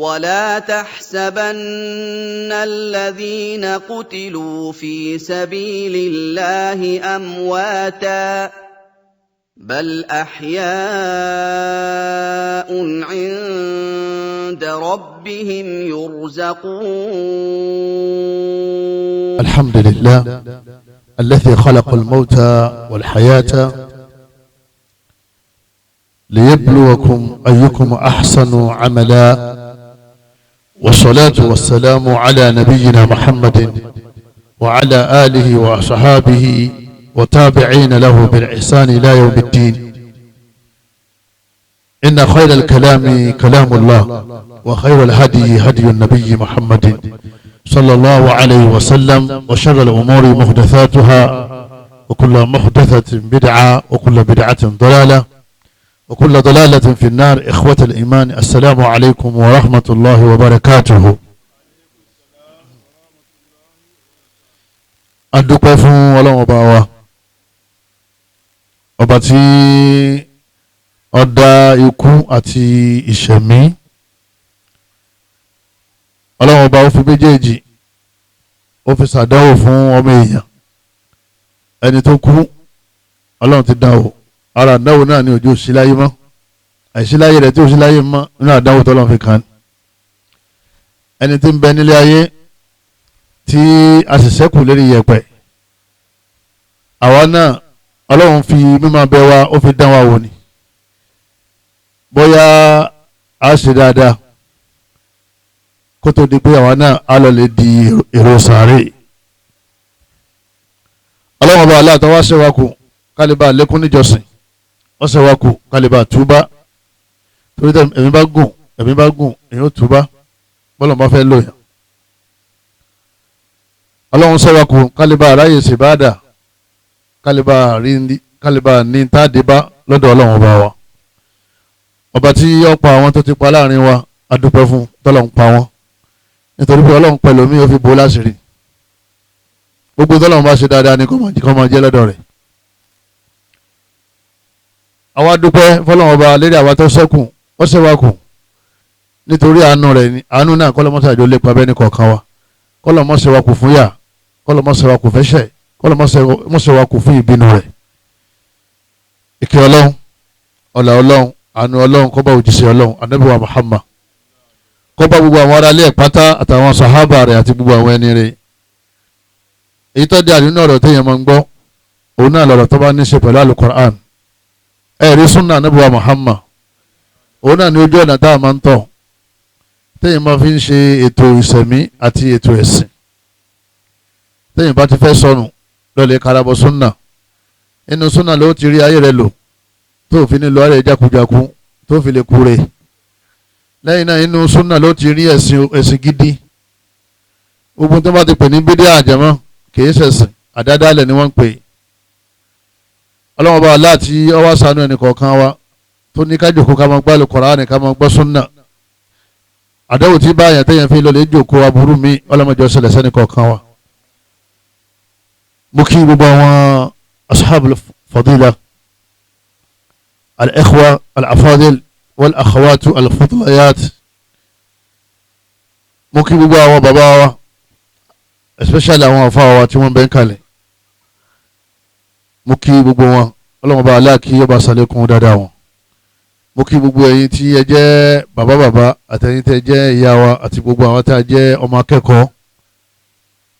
ولا تحسبن الذين قتلوا في سبيل الله أمواتا بل أحياء عند ربهم يرزقون. الحمد لله الذي خلق الموت والحياة ليبلوكم أيكم أحسن عملا، والصلاة والسلام على نبينا محمد وعلى آله وصحابه وتابعين له بالإحسان إلى يوم الدين. إن خير الكلام كلام الله، وخير الهدي هدي النبي محمد صلى الله عليه وسلم، وشر الأمور محدثاتها، وكل محدثة بدعة، وكل بدعة ضلالة، وكل ضلالة في النار. إخوة الإيمان، السلام عليكم ورحمة الله وبركاته. adúpẹ́ fún Ọlọ́run ọba wa, ọba tí ó dá ikú àti ìṣẹ̀mí. Ọlọ́run ọba ó fi méjèèjì ó fi ṣàdánwò fún ọmọ èèyàn. Ẹni tó kú Ọlọ́run ti dánwò, ara àdánwò náà ni ojú òṣìláyé mọ́, àìsíláyé rẹ̀ tí òṣìláyé mọ́ nínú àdánwò tọ́lọ́run fi kàn. Ẹni tí ń bẹ nílé ayé tí a sì ṣẹ́kù lérí yẹ̀pẹ̀, àwa náà Ọlọ́run fi mímọ́ bẹ wa ó fi dán wa wò ni, bóyá a ṣe dáadáa kó tó di pé àwa náà á lọ lè di èrò sàárè. Ọlọ́run ọba aláàtọ̀ wá ṣẹ́wàkù kálíbà lékún níjọsìn, wọ́n ṣẹ́wàkù kálíbà túbá, torí tẹ́ ẹ̀mí bá gùn èyí ó túbá bọ́lọ̀ bá fẹ́ lóyún. Ọlọ́run ṣẹ́wàkù kálíbà ráyè ṣèbáàdà, kálíbà ní tádébá lọ́dọ̀ Ọlọ́run ọba wa. Ọba tí ó pa àwọn tó ti pa láàrin wa adúpẹ́ fún tọ́lọ̀ ń pa wọ́n, nítorí pé Ọlọ́run pẹ̀lú mi ó fi bò láṣìírí. Gbogbo tọ́lọ́run bá ṣe dáadáa ni kó máa jẹ́ lọ́dọ̀ rẹ̀. Àwa dúpẹ́ fọ́lọ́run ọba lérí àwa tó ṣẹ́kù, ó ṣẹ́wàkù nítorí àánú rẹ̀ ni. Àánú náà kọ́lọ́mọ́sàjò lè pa bẹ́ni kọ̀ọ̀kan wa, kọ́lọ́mọ́sẹ̀wàkù fún yà, kọ́lọ́mọ́sẹ̀wàkù fẹ́ṣẹ̀, kọ́lọ́mọ́sẹ̀wàkù fún ìbínú rẹ̀. Ìkẹ́ Ọlọ́run, ọlá Ọlọ́run, àánú Ọlọ́run kó bá òjíṣẹ́ Ọlọ́run Ànábì wa Muhammad, kó bá gbogbo àwọn aráalé ẹ̀ pátá àtàwọn sàhábà rẹ̀ àti gbogbo àwọn ẹni rẹ̀. Èyí tó dé àdínú ọ̀rọ̀ téèyàn máa ń gbọ́, òun náà lọ̀rọ̀ tó bá ní í ṣe pẹ̀lú Al-Qur'an. Ẹ̀rí súnà Ànábì wa Muhammad, òun náà ní ojú ọ̀nà tá a máa ń tọ̀ téèyàn máa fi ń ṣe ètò ìṣẹ̀mí àti ètò ẹ̀sìn. Téèyàn bá ti fẹ́ sọnù lọ́lẹ̀ karabọ̀ súnà, inú súnà ló ti rí ayé rẹ̀ lò tó fi ní lọ ayé jákujáku tó fi lè kúre. Lẹ́yìn náà inú súnà ló ti rí ẹ̀sìn gidi. Gbogbo tó bá ti pè ní bídíà àjẹmọ́ kìí ṣẹ̀sìn, àdádálẹ̀ ni wọ́n ń pè. Ọlọ́run bá láti ọwọ́ sànú ẹnì kọ̀ọ̀kan wa tó ní ká jòkó ká máa gbọ́ Al-Qur'ani ká máa gbọ́ súnà. Àdáwò tí báyà téèyàn fi lọ lè jòkó aburú mi ọlọ́mọdé ọ̀sẹ̀lẹ̀ sẹ́ni kọ̀ọ̀kan wa. Mo kí gbogbo àwọn ashabul fadila, al-ikhwa al-afadil wal-akhawatu al-fadlayat. Mo kí gbogbo àwọn bàbá wa, especially àwọn àfáà wa tí wọ́n bẹ́ ń kalẹ̀. Mo kí gbogbo wọn, Ọlọ́run bá aláàkí yọba sàlékún dáadáa wọn. Mo kí gbogbo ẹ̀yin tí ẹ jẹ́ bàbá àtẹ̀yin tẹ́ jẹ́ ìyá wa àti gbogbo àwọn tí a jẹ́ ọmọ akẹ́kọ̀ọ́.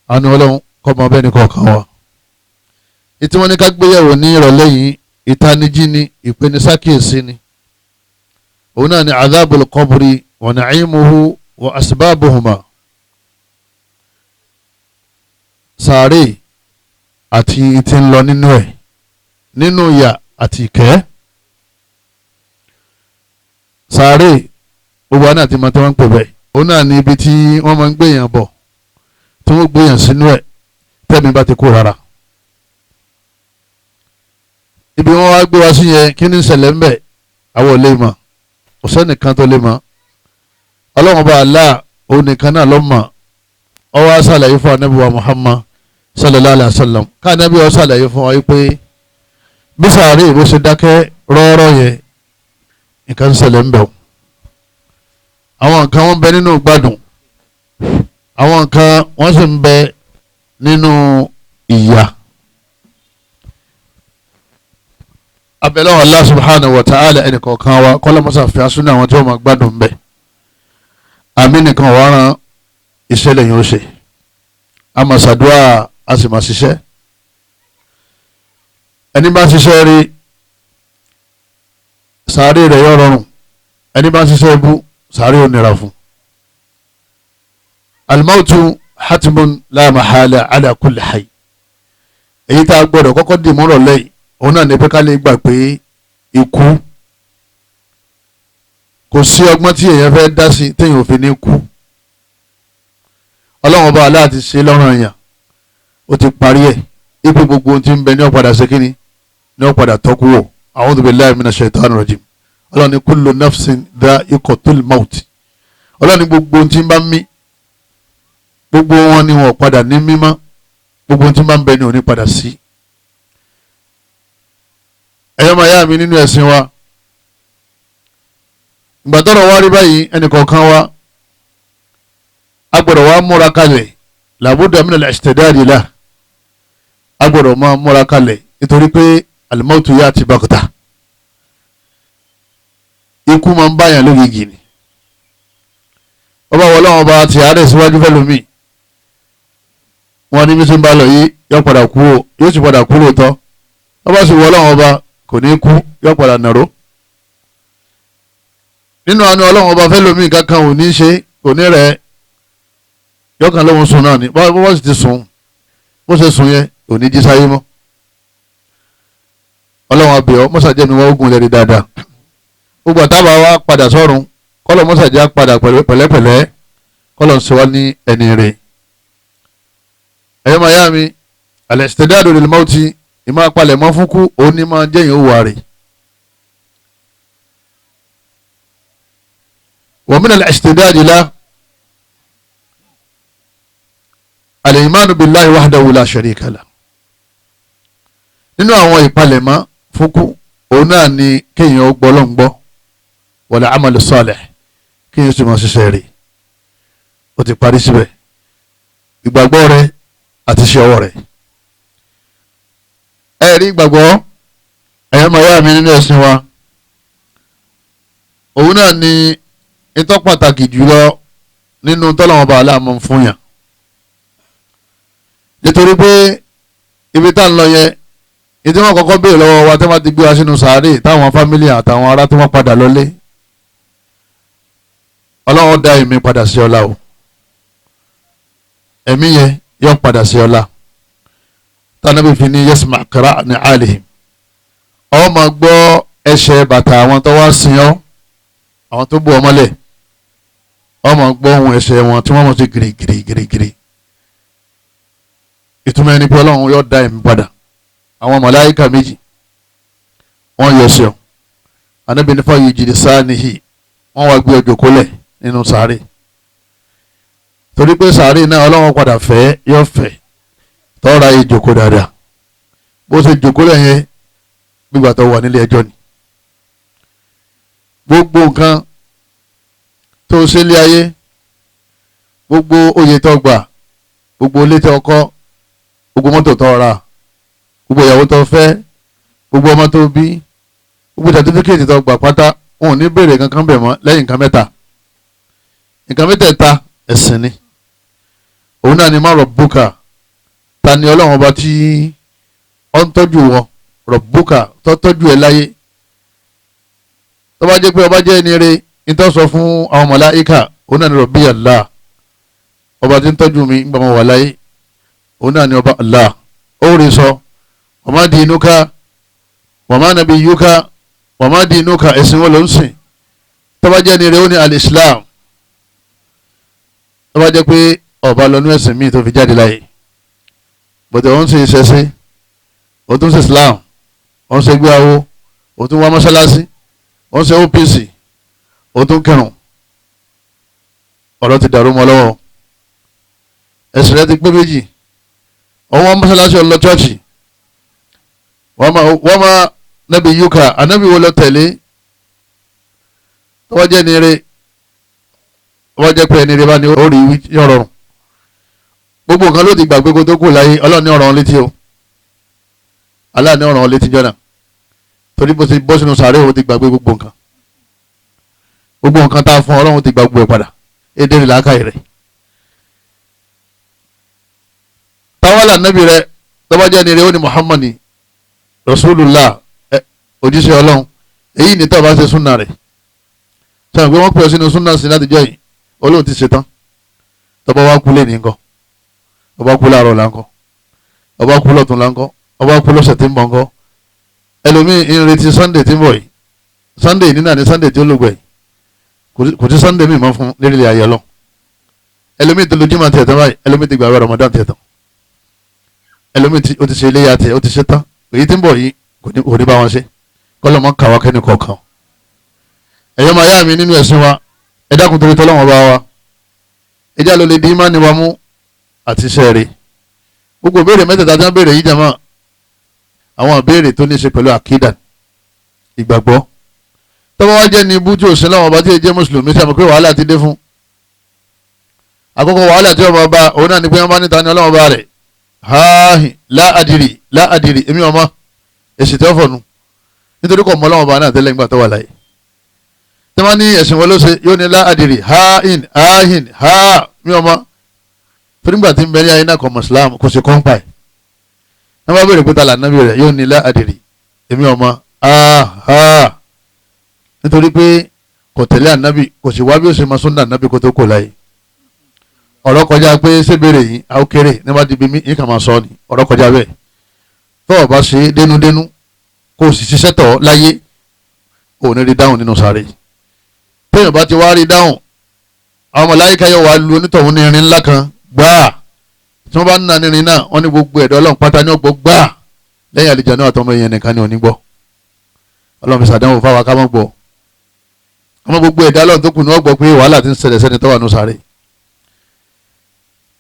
Àánú Ọlọ́run kó máa bẹ ní kọ̀ọ̀kan wa. Ìtí wọ́n ní ká gbéyẹ̀wò ní ìrọ̀lẹ́ yìí, ìtanijí ni, ìpenisákìyèsí ni. Òun náà ni adhabul qabri wa na'imuhu wa asbabuhuma. Sàárè àti ìtí ń lọ nínú ẹ̀, nínú ìyà àti ìkẹ́. Sàárè gbogbo àná àti màtí wọ́n ń pè bẹ́ẹ̀. Òun náà ni ibi tí wọ́n máa ń gbéyàn bọ̀, tí wọ́n gbéyàn sínú ẹ̀ tẹ́mi bá ti kú rárá. Ibi wọn wá gbé wá sí yẹn kí ni ìṣẹ̀lẹ̀ ń bẹ̀ àwọn ò lè mọ̀, kò sẹ́nìkan tó lè mọ̀. Ọlọ́run bá Allah òun nìkan náà ló mọ̀. Ó wá ṣàlàyé fún Ànábì wa Muhammad sallallahu alaihi wasallam, ká Ànábì ó ṣàlàyé fún wa pé bí sàárè ìbò ṣe dákẹ́ rọ́rọ́ yẹn nǹkan ń ṣẹlẹ̀ ń bẹ̀. àwọn kan wọ́n bẹ nínú gbádùn àwọn kan wọ́n sì ń bẹ nínú ìyà. abẹ́lẹ́ Allah subhanahu wa ta'ala ẹnì kọ̀ọ̀kan wa kọ́lọ́mọ́sá fi asúnà àwọn tí wọ́n máa gbádùn bẹ́ẹ̀. àmì nìkan wàá ran iṣẹ́ lẹ́yìn ó ṣe a máa ṣàdúrà a sì máa ṣiṣẹ́. ẹni bá ṣiṣẹ́ rí sàárè rẹ̀ yọ rọrùn ẹni bá ṣiṣẹ́ ibú sàárè ò nira fún. al-mautu hatimun la mahala ala kulli hayy. èyí tá a gbọ́dọ̀ kọ́kọ́ dì mọ́rọ̀ lẹ́yìn òun náà ní pé ká lè gbà pé ikú kò sí ọgbọ́n tí èèyàn fẹ́ dá sí téèyàn ò fi ní kú. ọlọ́run ọba aláàtì ṣe lọ́rùn èèyàn ó ti parí ẹ̀ ipò gbogbo ohun tí ń bẹ ní ọ̀padà ṣe kínní ní ọ̀padà tọ́kú wò a'udhu billahi minash shaitani rajim. ọlọ́run ní kullu nafsin dha'iqatul maut. ọlọ́run ní gbogbo ohun tí ń bá mí gbogbo wọn ni wọn padà ní mímọ́ gbogbo ohun tí ń bá ń bẹ ní òní padà sí. ẹ̀yọ́ máa yá mi nínú ẹ̀sìn wa ìgbà tọ́rọ̀ wá rí báyìí ẹnìkọ̀ọ̀kan wa a gbọ́dọ̀ wá múra kalẹ̀ làbúdà min al-istidad lah a gbọ́dọ̀ máa múra kalẹ̀ nítorí pé al-mautu ya'ti baghtah ikú máa ń báyàn lógìgì ni ọba wọlọ́wọ́n bá ti àárẹ̀ síwájú fẹ́lómi wọn ní bí tí ń bá lọ yìí yóò padà kú o yóò sì padà kú lóòótọ́ ọba sì wọlọ́wọ́n bá kò ní kú yóò padà nàró nínú àánú ọlọ́wọ́n ọba fẹ́lómi kankan ò ní ṣe kò ní rẹ̀ yọkàn lóhun sùn náà ni bọ́ọ̀ sì ti sùn bó ṣe sùn yẹn ò ní jí sáyé mọ́ ọlọ́wọ́n abẹ́ọ́ mọ́sàjẹ́mi wọ́n ogun lẹ́rìí dáadáa gbogbo àtàbà wa padà sọ́run kọ́lọ̀ mọ́sàjá padà pẹ̀lẹ́pẹ̀lẹ́ kọ́lọ̀ ń ṣe wá ní ẹni rẹ̀ ẹ̀yọ́ mayami al-istidadu lil mauti ìmọ̀ apalẹ̀ mọ́ fún kú òun ní máa jẹ́yìn ó wà rè. wa min al-istidadi la al-imanu billahi wahdahu la sharika lah. nínú àwọn ìpalẹ̀mọ́ fún kú òun náà ni kéèyàn ó gbọ́ lọ́ngbọ́ wala amalu salih kéèyàn sì máa ṣiṣẹ́ rẹ̀ ó ti parí síbẹ̀ ìgbàgbọ́ rẹ̀ àti iṣẹ́ ọwọ́ rẹ̀. rí ìgbàgbọ́ ẹ̀yọ́ máa yá mi nínú ẹ̀sìn wa òun náà ni ìtọ́ pàtàkì jùlọ nínú tọ́lọ́wọ́n bá aláàmọ́ fún yàn nítorí pé ibi tá ń lọ yẹn ìdí wọn kọ́kọ́ béèrè lọ́wọ́ wa tí wọ́n ti gbé wa sínú sàárè táwọn fámílì àtàwọn ará tí wọ́n padà lọlé ọlọ́run dá ẹ̀mí padà sí ọlá o ẹ̀mí yẹn yóò padà sí ọlá tánàbí fi ní yasma qira ní alihim ọ máa gbọ́ ẹsẹ̀ bàtà àwọn tó wá sìn ọ́ àwọn tó bù ọ mọ́lẹ̀ ọ máa gbọ́ ohun ẹsẹ̀ wọn tí wọ́n mọ̀ sí gírígírígírí ìtumọ̀ ẹni pé ọlọ́run yóò dá ẹ̀mí padà àwọn màláíkà méjì wọ́n yọ sí ọ anábì nífà yìí jìnnì sáà nìyí wọ́n wá gbé ọjọ́ kólẹ̀ nínú sàárè torí pé sàárè náà ọlọ́run padà fẹ́ yóò fẹ́ tọ́ra ìjòkó dáadáa bó ṣe jòkó lẹ́yìn gbígbà tó wà nílé ẹjọ́ ni gbogbo nǹkan tó ṣe lé ayé gbogbo oyè tó gbà gbogbo ilé tó kọ́ gbogbo mọ́tò tó rà gbogbo ìyàwó tó fẹ́ gbogbo ọmọ tó bí gbogbo sàtífíkẹ́tì tó gbà pátá wọn ò ní béèrè kankan bẹ̀ mọ́ lẹ́yìn nǹkan mẹ́ta nǹkan mẹ́tẹ̀ẹ̀ta ẹ̀sìn ni òun náà ni má rọ̀bùkà ta ni ọlọ́run ọba tí ó ń tọ́jú wọn rọ̀bùkà tó tọ́jú ẹ̀ láyé tó bá jẹ́ pé ọba jẹ́ ẹni rẹ̀ ní tó sọ fún àwọn màláíkà òun náà ni rọ̀bí Allah ọba tí ń tọ́jú mi nígbà máa wà láyé òun náà ni ọba Allah ó rí sọ wa ma dinuka wa ma nabiyuka wa ma dinuka ẹ̀sìn wọn ló ń sìn tó bá jẹ́ ẹni rẹ̀ ó ní al-Islam tó bá jẹ́ pé ọba lọ́nú ẹ̀sìn míì tó fi jáde láyé bọ̀dẹ̀ wọ́n ń ṣe ìṣẹ̀ṣe wọ́n tún ṣe Islam wọ́n ṣe gbéyàwó wọ́n tún wá mọ́ṣáláṣí wọ́n ṣe OPC wọ́n tún kẹrùn ọ̀rọ̀ ti dàrú mọ́ lọ́wọ́ ẹ̀sìn rẹ ti pé méjì wọ́n wá mọ́ṣáláṣí ọ̀lọ́ chọ́ọ̀chì wọ́n máa nẹ́bí yúkà ànábì wo lọ tẹ̀lé tó wá jẹ́ ní eré wọ́n jẹ́ pé ẹni rẹ bá ní ó rí yọ̀rọ̀rùn gbogbo nǹkan ló ti gbàgbé kó tó kù láyé ọlọ́run ní ọ̀ràn létí o Allah ní ọ̀ràn létí jọ́nà torí bó ti bọ́ sínú sàárè ó ti gbàgbé gbogbo nǹkan tá a fún ọlọ́run ti gbàgbé ẹ̀ padà èdè rẹ̀ làákàyè rẹ̀ táwálà nábì rẹ̀ tọ́bajẹ́ ni rẹ̀ ó ní Muhammad Rasulullah òjíṣẹ́ ọlọ́run èyí ni tọ́ba ṣe súnà rẹ̀ sọ pé wọ́n pè ọ́ sínú súnà sí láti jọ́ yìí olóhùn ti ṣetán tọ́ba wá kú lé ní nǹkan ọba kú láàárọ̀ láńkọ́ ọba kú lọ́tún láńkọ́ ọba kú lọ́sẹ̀ tí ń bọ̀ ńkọ́ ẹlòmíì ń retí Sunday tí ń bọ̀ yìí Sunday nínú àní Sunday tí ó lògbẹ̀ yìí kò sí Sunday mi máa fún lérí ayé lọ ẹlòmíì tó lójú máa tiẹ̀ tán báyìí ẹlòmíì ti gbàgbé Ramadan tiẹ̀ tán ẹlòmíì ó ti ṣe iléyà tiẹ̀ ó ti ṣe tán èyí tí ń bọ̀ yìí kò ní bá wọn ṣe kọ́lọ́mọ́ kàwá kẹ́ni kọ̀ọ̀kan ẹ̀yọ́ máa yá mi nínú ẹ̀sìn wa ẹ dákun torí tọ́lọ́wọ́n bá wa ẹ já ló lè dín ìmánì wa mú àti iṣẹ́ rẹ̀ gbogbo ìbéèrè mẹ́tẹ̀ẹ̀ta tí wọ́n béèrè yìí jàmá àwọn ìbéèrè tó ní í ṣe pẹ̀lú àkídà ìgbàgbọ́ tọ́wọ́ wá jẹ́ ní ibú tí òsín láwọn ọba tí èjẹ́ mùsùlùmí sàmì pé wàhálà ti dé fún àkọ́kọ́ wàhálà tí ọba ọba òun náà ní pé wọ́n bá níta ní ọlọ́wọ́n ọba rẹ̀ háàhìn láàdìrì èmi ọmọ èsì tí ó fọ̀nù nítorí kò mọ ọlọ́wọ́n ọba náà tẹ́lẹ̀ nígbà tó wà láyé tí wọ́n ní ẹ̀sìn wọn ló ṣe yóò ní láàdìrì háàhìn mi ọmọ torí nígbà tí ń bẹ ní ayé náà kọ mùsùlùmí kò sí kọ́ńpà ẹ̀ wọ́n bá béèrè pé ta lànà rẹ̀ yóò ní láàdìrì èmi ọmọ nítorí pé kò tẹ̀lé ànábì kò sì wá bí ó ṣe máa súnà ànábì kó tó kò láyé ọ̀rọ̀ kọjá pé ṣébèrè yìí a ó kéré nígbà tí bímí yìí kàn máa sọ ni ọ̀rọ̀ kọjá bẹ́ẹ̀ tó o bá ṣe dénúdénú kó o sì ṣiṣẹ́ tọ̀ láyé ò ní rí dáhùn nínú sáré téèyàn bá ti wá rí dáhùn àwọn màláíkà yóò wá lu onítọ̀hún ní irin ńlá kan gbáà tí wọ́n bá ń na nírin náà wọ́n ní gbogbo ẹ̀dọ́ ọlọ́run pátá ní ọgbọ́ gbáà lẹ́yìn àlìjánnà àtọmọ èèyàn nìkan ní onígbọ́ ọlọ́run fi ṣàdánwò fáwọn akámọ́ gbọ́ ọmọ gbogbo ẹ̀dá ọlọ́run tó kù ní ọgbọ́ pé wàhálà ti ń ṣẹlẹ̀ sẹ́ni tó wà ní sáré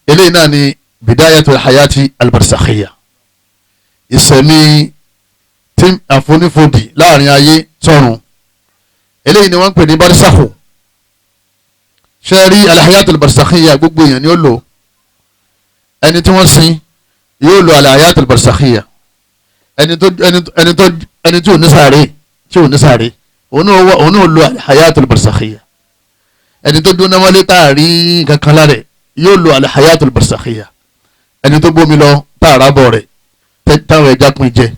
eléyìí náà ni bidayatul hayati albarsakhiya ìsẹ̀mí tí àfonífòdì láàrin ayé sọ́run eléyìí ni wọ́n ń pè ní barisakhu ṣe rí alhayatul barsakhiya gbogbo èèyàn ni ó lò ẹni tí wọ́n sin yóò lo alhayatul barsakhiya ẹni tí ò ní sáré òun náà lo alhayatul barsakhiya ẹni tó dúnná wọlé táàrí kankan lára yóò lo alhayatul barsakhiya ẹni tó bómi lọ táàrà bọ̀ rẹ̀ táwọn ẹja pín jẹ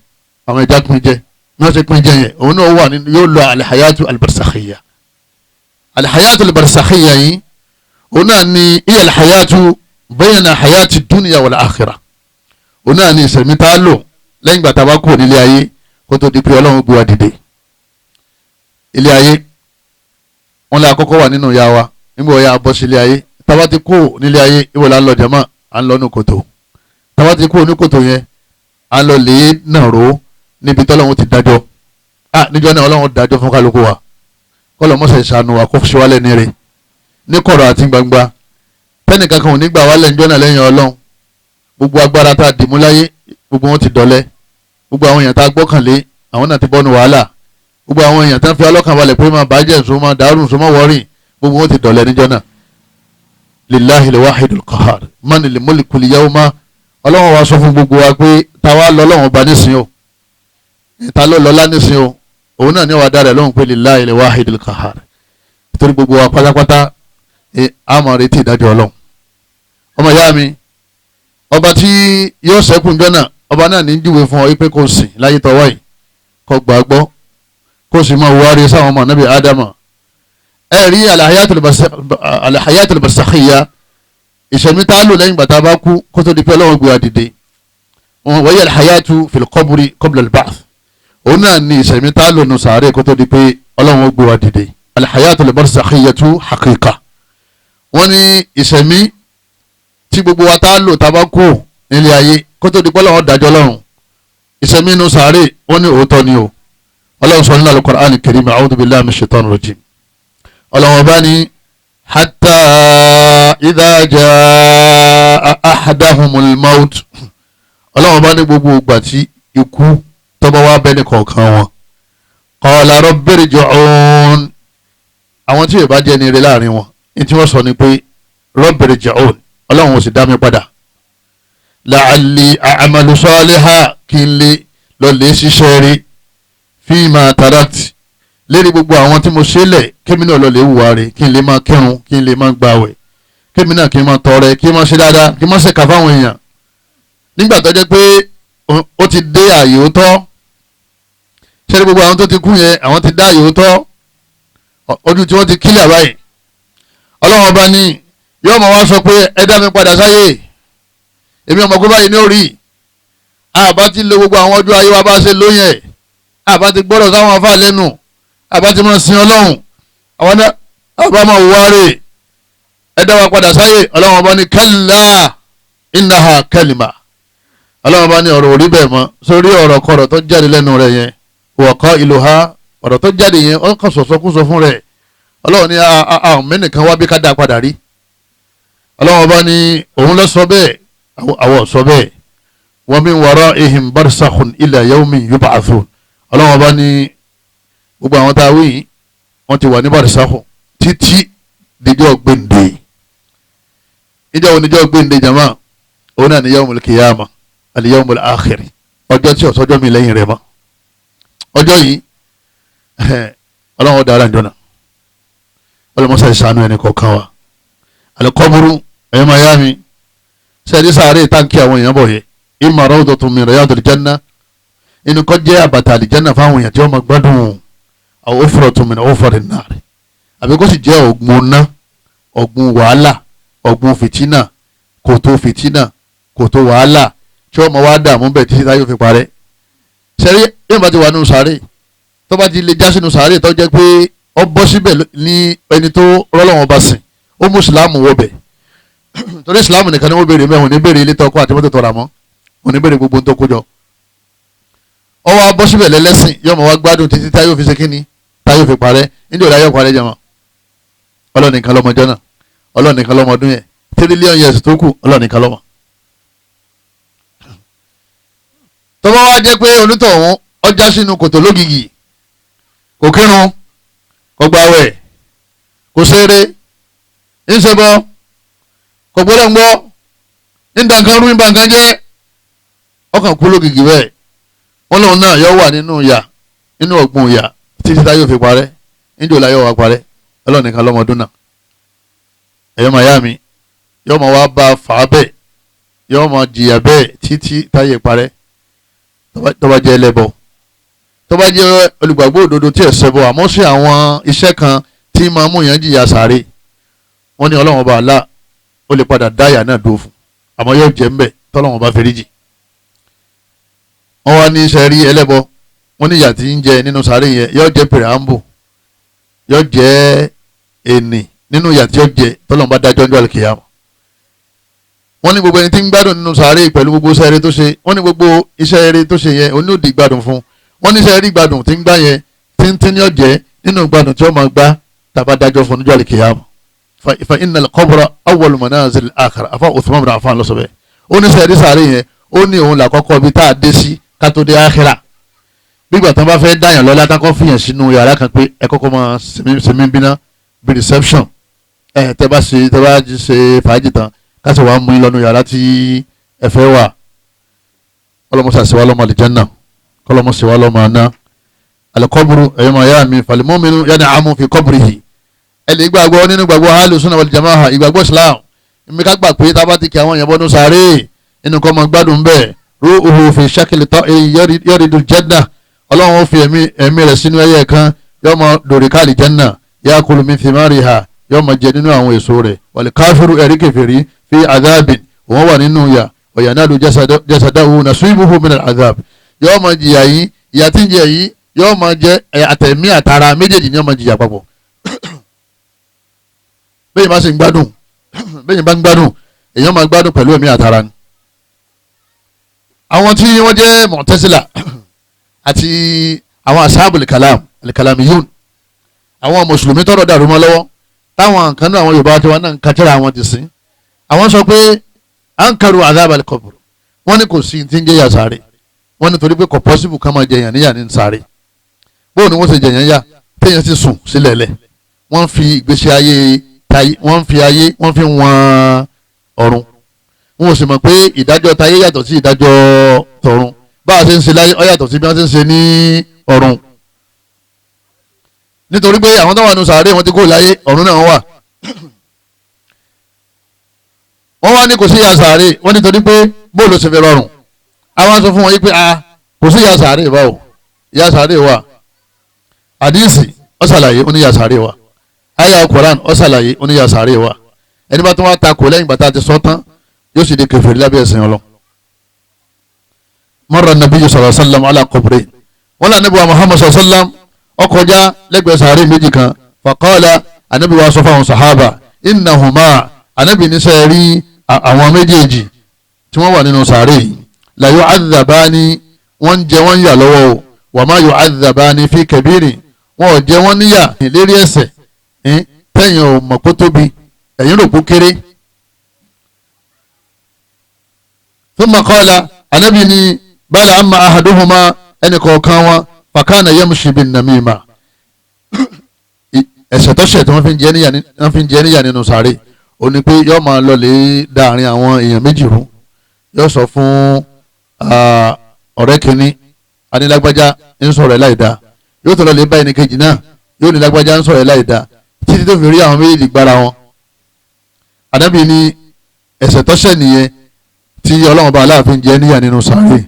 àwọn ẹja pín jẹ ní wọ́n ṣe pín jẹ yẹn òun náà wà ní yóò lo alhayatul barsakhiya alhayatul barsakhiya yìí òun náà ni iye alhayatu bayna hayati dunya wal akhirah òun náà ni ìsẹ̀mí tá a lò lẹ́yìn ìgbà tá a bá kú nílé ayé kó tó di pé ọlọ́run gbé wa dìde ilé ayé wọn lè àkọ́kọ́ wà nínú ìyá wa nígbà ọ̀yà bọ́ sí ilé ayé tá a bá ti kú nílé ayé ìwọ là ń lọ jama à ń lọ ní kòtò tá a bá ti kú ní kòtò yẹn à ń lọ lè nàró níbi tọ́lọ́run ti dájọ́ níjọ́ náà ọlọ́run dájọ́ fún kálukú wa kọ́lọ̀ mọ́sẹ̀ ìṣàánú wa kó fi wálẹ̀ ní rẹ̀ ní kọ̀rọ̀ àti gbangba tẹ́nì kankan ò ní gbà wálẹ̀ níjọ́ náà lẹ́yìn ọlọ́run gbogbo agbára tá a dìmú láyé gbogbo wọn ti dọ̀lẹ́ gbogbo àwọn èèyàn tá a gbọ́kànlé àwọn náà ti bọ́nu wàhálà gbogbo àwọn èèyàn tá a fi ọlọ́kàn balẹ̀ pé máa bàjẹ́ nsọ máa dàrú nsọ máa wọ́rìn gbogbo wọn ti dọ̀lẹ́ níjọ́ náà lillahi al-wahidul qahhar manil mulkul yawma ọlọ́run wa sọ fún gbogbo wa pé táwa lọ ọlọ́run ọba nísìnyí o ìta ló lọ́lá nísìnyí o òun náà ní wàá dára lóhùn pé lillahi al-wahidul qahhar torí gbogbo wa pátápátá a máa retí ìdájọ́ ọlọ́run ọmọ ìyá mi ọba tí yóò sẹ́kùn jọ́nà ọba náà ní júwe fún ọ pé kò sìn láyé tọwọ́ yìí kò gbàgbọ́ kò sì máa wárí sáwọn ọmọ nábì ádámà ẹ rí alhayatul barsakhiya ìṣẹ̀mí tá a lò lẹ́yìn bàtà bá kú kó tó di pé ọlọ́run gbé wa dìde wa hiya alhayatu fil qabri qabla al-ba'th òun náà ní ìṣẹ̀mí tá a lò nù sàárè kó tó di pé ọlọ́run gbé wa dìde alhayatul barsakhiyatu haqiqa wọ́n ní ìṣẹ̀mí tí gbogbo wa tá a lò tá a bá kú nílé ayé kó tó di pé ọlọ́run dájọ́ ọlọ́run ìṣẹ̀mí nù sàárè wọ́n ní òótọ́ ni o ọlọ́run sọ nínú al-Qur'an al-Karim a'udhu billahi minash shaitanir rajim ọlọ́run bá ní hatta idha jaa ahadahumul maut ọlọ́run bá ní gbogbo ìgbà tí ikú tọ́bọ̀ wá bẹ́ẹ̀ ní kọ̀ọ̀kan wọn qala rabbi irji'un àwọn tí yóò bá jẹ́ ní eré láàrin wọn ní tí wọ́n sọ ni pé Rabbi rji'un ọlọ́run ò sì dá mi padà la'alli a'malu salihan kí n lè lọ lè ṣiṣẹ́ rí fima tarakti lérí gbogbo àwọn tí mo ṣe lẹ̀ kémi náà lọ lè wùwà rí kí n lè máa kírun kí n lè máa gbààwẹ̀ kémi náà kí n máa tọrẹ kí n máa ṣe dáadáa kí n máa ṣèkà fáwọn èèyàn nígbà tó jẹ́ pé ó ti dé ààyè ó tọ́ ṣé gbogbo àwọn tó ti kú yẹn àwọn ti dá ààyè ó tọ́ ojú tí wọ́n ti kílẹ̀ báyìí ọlọ́run ọba ní yóò máa wá sọ pé ẹ dá mi padà sáyé èmi ọmọ gbé báyìí ní orí àbá ti lo gbogbo àwọn ọjọ́ ayé wa bá ṣe lóyè àbá ti gbọ́dọ̀ sáwọn afá lẹ́nu àbá ti máa sin ọlọ́run àwọn náà àbá máa wáre ẹ dá wa padà sáyé ọlọ́run ọba ní kalla innaha kalima ọlọ́run ọba ní ọ̀rọ̀ orí bẹ́ẹ̀ mọ́ sórí ọ̀rọ̀ kọ̀rọ̀ tó jáde lẹ́nu rẹ̀ yẹn wọ̀kọ́ ìlú ha ọ̀rọ̀ tó jáde yẹn ó kàn sọ̀sọ́kúsọ fún rẹ̀ ọlọ́run ní àwọn mẹ́nìkan wá bí ká dá padà rí ọlọ́run ọba ní òun lọ sọ bẹ́ẹ̀ àwọn sọ bẹ́ẹ̀ wa min wara'ihim barzakhun ila yawmin yub'athun ọlọ́run ọba ní gbogbo àwọn tá a wí yìí wọ́n ti wà ní barzakhun títí díjọ́ gbèǹde ìjọ oníjọ́ gbèǹde jama òun náà ní yawmul qiyamah al-yawmul akhir ọjọ́ tí ọ̀sọ́jọ́ mi lẹ́yìn rẹ̀ mọ́ ọjọ́ yìí ọlọ́run ọ̀dà ara ìjọ́nà ọlọ́mọṣẹ́ ìṣàánú ẹni kọ̀ọ̀kan wa al-qabru ẹ̀yọ́ mayami sẹ́ẹ̀dí sáré táǹkì àwọn èèyàn bọ̀ yẹ imma rawdatun min riyadil janna inú kọ́ jẹ́ àbàtà àlìjánà fáwọn èèyàn tí wọ́n máa gbádùn aw hufratun min hufarin nar àbí kó sì jẹ́ ọ̀gbun ná ọ̀gbun wàhálà ọ̀gbun fìtínà kòtò wàhálà tí wọ́n máa wá dààmú bẹ̀ títí táyọ̀ fi parẹ́ sẹ́rí yóò bá ti wà nínú sáré tó bá ti lè já sínú sáré tó jẹ́ pé ọ bọ́ síbẹ̀ ní ẹni tó rọ́lọ́wọ́n bá sìn ó mú ìsìláàmù wọbẹ̀ torí ìsìláàmù nìkan ni wọ́n béèrè mẹ́wọ̀n ní béèrè ilé tọ́kọ àti mọ́tò tọ́ra mọ́ wọ́n ní béèrè gbogbo tó kójọ ọ wá bọ́ síbẹ̀ lẹ́lẹ́sìn yóò máa wá gbádùn títí táyọ̀ fi ṣe kíní táyọ̀ fi parẹ́ níjọ́ ìdáyọ̀ parẹ́ jẹ́ wọn ọlọ́nìkan lọ́mọjọ́ náà ọlọ́nìkan lọ́mọdún yẹn tírílíọ̀nù yẹn tó kù ọlọ́nìkan lọ́mọ. tọ́wọ́ wá jẹ́ pé onítọ̀hún ọjà sínú kòtò lógìgì kò kírun kò gbàwẹ̀ kò ṣeré ń ṣẹbọ kò gbọ́dọ̀ ń gbọ́ ń dànkan rú ń bànkan jẹ́ ọkàn kú lógìgì bẹ́ẹ̀ wọ́n lóun náà yọ wà nínú ìyà nínú ọ̀gbun ìyà títí táyọ̀ fi parẹ́ níjọ́ la yọ̀ wá parẹ́ ọlọ́nìkan lọ́mọdún náà ẹ̀yọ́ màyá mi yọ́ máa wá bá fà á bẹ́ẹ̀ yọ́ máa jìyà bẹ́ẹ̀ títí táyẹ̀ parẹ́ tó bá jẹ́ ẹlẹ́bọ tó bá jẹ́ olùgbàgbọ́ òdodo tí ẹ̀ ṣẹbọ àmọ́ sí àwọn iṣẹ́ kan tí máa mú yẹn jìyà sáré wọ́n ní ọlọ́run ọba àlá ó lè padà dáyà náà dúró fún àmọ́ yóò jẹ́ ńbẹ̀ tọ́lọ́run ọba fẹ́ríjì wọ́n wá ní iṣẹ́ rí ẹlẹ́bọ wọ́n ní ìyà tí ń jẹ nínú sáré yẹn yóò jẹ́ pèrèambù yóò jẹ́ ènì nínú ìyà tí yóò jẹ tọ́lọ́run bá dájọ́ ọjọ́ àlùkìyámà wọ́n ní gbogbo ẹni tí ń gbádùn nínú sáré pẹ̀lú gbogbo iṣẹ́ eré tó ṣe wọ́n ní gbogbo iṣẹ́ eré tó ṣe yẹn oníòdì gbádùn fún wọ́n ní iṣẹ́ eré gbádùn tí ń gbá yẹn tíntín ní ọ̀jẹ́ nínú gbádùn tí wọ́n máa gbá tàbá dájọ́ fún ọjọ́ àlùkìyámà fa innal qabra awwal manazil akhirah afa Uthman bin Affan ló sọ bẹ́ẹ̀ ó ní iṣẹ́ eré sáré yẹn ó ní òun làkọ́kọ́ bí tá a dé sí ká tó dé àkhírà bígbà tán bá fẹ́ dáyàn lọ́lá tán kọ́ fìyàn sínú yàrá kan pé ẹ kọ́kọ́ máa sèmí bínà bí reception tẹ́ bá ṣe fàájì tán káṣí wàá mú in lọ́nu yàrá tí ẹ fẹ́ wà kọ́lọ́mọṣà sí wa lọ́mọ àlìjánná kọ́lọ́mọ sí wa lọ́mọ àná alikọ́buru ẹ̀yọ́ máa yá mi falimọ́minu yanni amu fi kọ́buru yìí ẹ lè gbàgbọ́ nínú gbàgbọ́ alu sunna wal jamaha ìgbàgbọ́ islam ìmí ká gbà pé tá a bá ti kí àwọn èèyàn bọ́nu sáré inú kọ́ máa gbádùn bẹ́ẹ̀ ruuhu fi shakili tọ́ yọridu janna ọlọ́run ó fi ẹ̀mí rẹ̀ sínú ẹyẹ kan yóò máa dòrí káàlì janna yakulu min thimariha yóò máa jẹ nínú àwọn èso rẹ̀ wal káfíru ẹ̀rí kẹfẹ́rí fi adhabin wọ́n wà nínú ya ọ̀yànàlú jasadahu nasibuhu min al-adhab yóò máa jìyà yìí ìyà tí ń jẹ yìí yóò máa jẹ àtẹ̀mí àtara méjèèjì ni yóò máa jìyà papọ̀ bẹ́ẹ̀ bá sì ń gbádùn bẹ́ẹ̀ bá ń gbádùn èèyàn máa gbádùn pẹ̀lú ẹ̀mí àtara ni. àwọn tí wọ́n jẹ́ Mu'tazila àti àwọn ashabul kalamiyun àwọn mùsùlùmí tọrọ dàrú mọ́ lọ́wọ́ táwọn kan náà àwọn Yorùbá tí wọ́n náà ń kàtẹ́rà àwọn ti sìn àwọn sọ pé ankaru azabal qabr wọ́n ní kò sí ti ń jẹ́ yà sáré wọ́n ní torí pé kò pọ́sibù ká máa jẹyàn níyà ní sáré bóun ni wọ́n ṣe jẹyàn yá téèyàn sì sùn sílẹ̀ lẹ̀ wọ́n fi ìgbésí ayé wọ́n fi ayé wọ́n fi wọn ọ̀run wọn ò sì mọ̀ pé ìdájọ́ tayé yàtọ̀ sí ìdájọ́ tọ̀run bá a ṣe ń ṣe láyé ó yàtọ̀ sí bí wọ́n ṣe ń ṣe ní ọ̀run nítorí pé àwọn tó wà nù sàárè wọn ti kó láyé ọ̀run náà wà wọ́n wá ní kò sí ìyà sàárè wọ́n nítorí pé bóòlù ṣe fi rọrùn àwọn sọ fún wọn yí pé kò sí ìyà sàárè báwo ìyà sàárè wà àdíìsì ó ṣàlàyé ó ní ìyà sàárè wà àyà Kùránì ó ṣàlàyé ó ní ìyà sàárè wà ẹni bá tún wá takò lẹ́yìn bàtà ti sọ tán yóò sì di kèfèrí lábẹ́ ẹ̀sìn ọlọ́ marra nabiyyu sallallahu alaihi wasallam ala qabri wọn là níbi wa Muhammad sallallahu alaihi wasallam ó kọjá lẹ́gbẹ̀ẹ́ sàárè méjì kan faqala anabi wa sọ fáwọn sàhábà innahuma anabi níṣẹ́ rí àwọn méjèèjì tí wọ́n wà nínú sàárè yìí la yu'adhabani wọ́n jẹ wọ́n yà lọ́wọ́ o wa ma yu'adhabani fi kabiri wọ́n ò jẹ wọ́n níyà lérí ẹ̀ṣẹ̀ tẹ̀yìn ò mọ̀ kó tóbi ẹ̀yìn rò kó kéré. thumma qala anabi ni bala amma ahaduhuma ẹnì kọ̀ọ̀kan wọn fakana yamshi bin namima ẹ̀ṣẹ̀ tọ́ṣẹ̀ tí wọ́n fi ń jẹ níyà nínú sàárè ó ní pé yóò máa lọ lè dáàrin àwọn èèyàn méjì rú yóò sọ fún ọ̀rẹ́ kìíní anílágbájá ń sọ̀rọ̀ ẹ̀ láìda yóò tó lọ lè bá ẹnì kejì náà yóò ní lágbájá ń sọ̀rọ̀ ẹ̀ láìda títí tó fi rí àwọn méjèèjì gbára wọn. ànábì ní ẹ̀ṣẹ̀ tọ́ṣẹ̀ nìyẹn tí ọlọ́run bá aláàfin jẹ níyà nínú sàárè.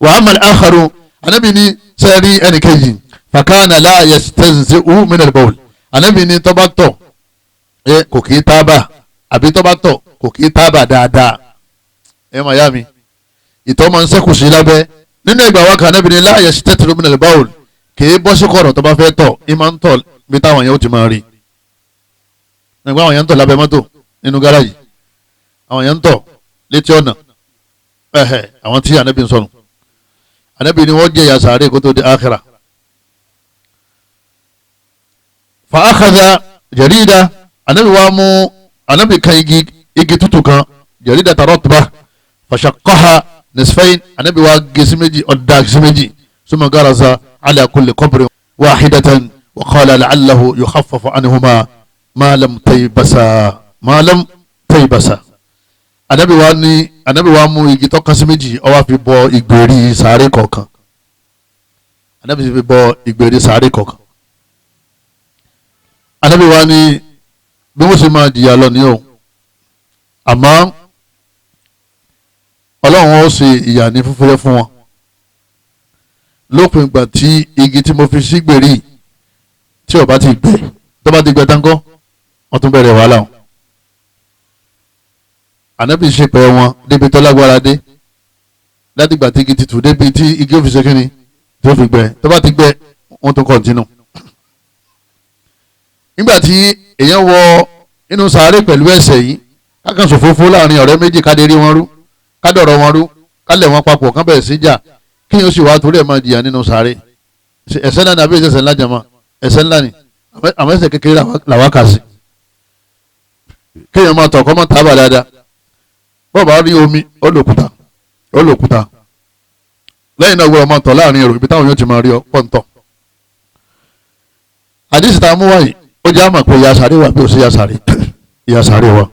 wa amma al-akharu ànábì ní sẹ́ẹ̀rí ẹnì kejì fakana la yastanzi'u min al-bawl ànábì ní tó bá tọ̀ kò kì í tábà àbí tó bá tọ̀ kò kì í tábà dáadáa mà yá mi ìtọ̀ máa ń sẹ́kù sí lábẹ́ nínú ìgbà wa kan Ànábì ní la yastatiru min al-bawl kì í bọ́ sí kọ̀rọ̀ tó bá fẹ́ tọ̀ ì máa ń tọ̀ bí táwọn yẹn ó ti máa rí nígbà àwọn yẹn ń tọ̀ lábẹ́ mọ́tò nínú gáràjì àwọn yẹn ń tọ̀ létí ọ̀nà àwọn tí Ànábì ń sọnù Ànábì ní wọ́n jẹ́ ìyà sàárè kó tó di àkhírà fa akhadha jarida Ànábì wa mú Ànábì kan igi tútù kan jarida taratba fashaqqaha nisfayn Ànábì wa gesi méjì ọ̀dà gesi méjì summa garaza ala kulli qabrin wahidatan wa qala la'allahu yukhaffafu anhuma ma lam taybasa Ànábì wa mú igi tó kan sí méjì ó wá fi bọ ìgbèrí sàárè kọ̀ọ̀kan Ànábì fi bọ ìgbèrí sàárè kọ̀ọ̀kan Ànábì wa ní bí wọ́n ṣe máa jìyà lọ ní o àmọ́ ọlọ́run ó ṣe ìyà ní fúfúrẹ́ fún wọn lópin ìgbà tí igi tí mo fi sí gbèrí tí ó bá ti gbẹ tó bá ti gbẹ táńkọ́ wọ́n tún bẹ̀rẹ̀ wàhálà wọn. Ànábì ṣe pẹ́ wọn débi tó lágbára dé láti ìgbà tí igi ti tù débi tí igi ó fi ṣe kíni tí ó fi gbẹ tó bá ti gbẹ wọ́n tún kọ̀ntínú. nígbà tí èèyàn wọ inú sàárè pẹ̀lú ẹ̀ṣẹ̀ yìí kákan ṣòfófó láàrin ọ̀rẹ́ méjì kádérí wọn rú kádọ̀rọ̀ wọn rú kálẹ̀ wọn papọ̀ kán bẹ̀rẹ̀ sí jà kíyàn sì wá torí ẹ̀ máa jìyà nínú sàárè ẹ̀ṣẹ̀ ńlá ni àbí ẹ̀ṣẹ̀ ńlá jẹ̀mọ́ ẹ̀ṣẹ̀ ńlá ni àmọ́ ẹ̀ṣẹ̀ kékeré làwọn kà sí kíyàn máa tọ̀ kọ́ máa tábà dáadáa bọ́ọ̀ bá rí omi ó lòkúta lẹ́yìn náà gbọ́dọ̀ máa tọ̀ láàrin èrò ibi táwọn yóò ti máa rí ọ pọ́ńtọ̀ àdìsí tá a mú wáyé ó jẹ́ àmọ̀ pé ìyà sàárè wà bí ó sì ìyà sàárè wà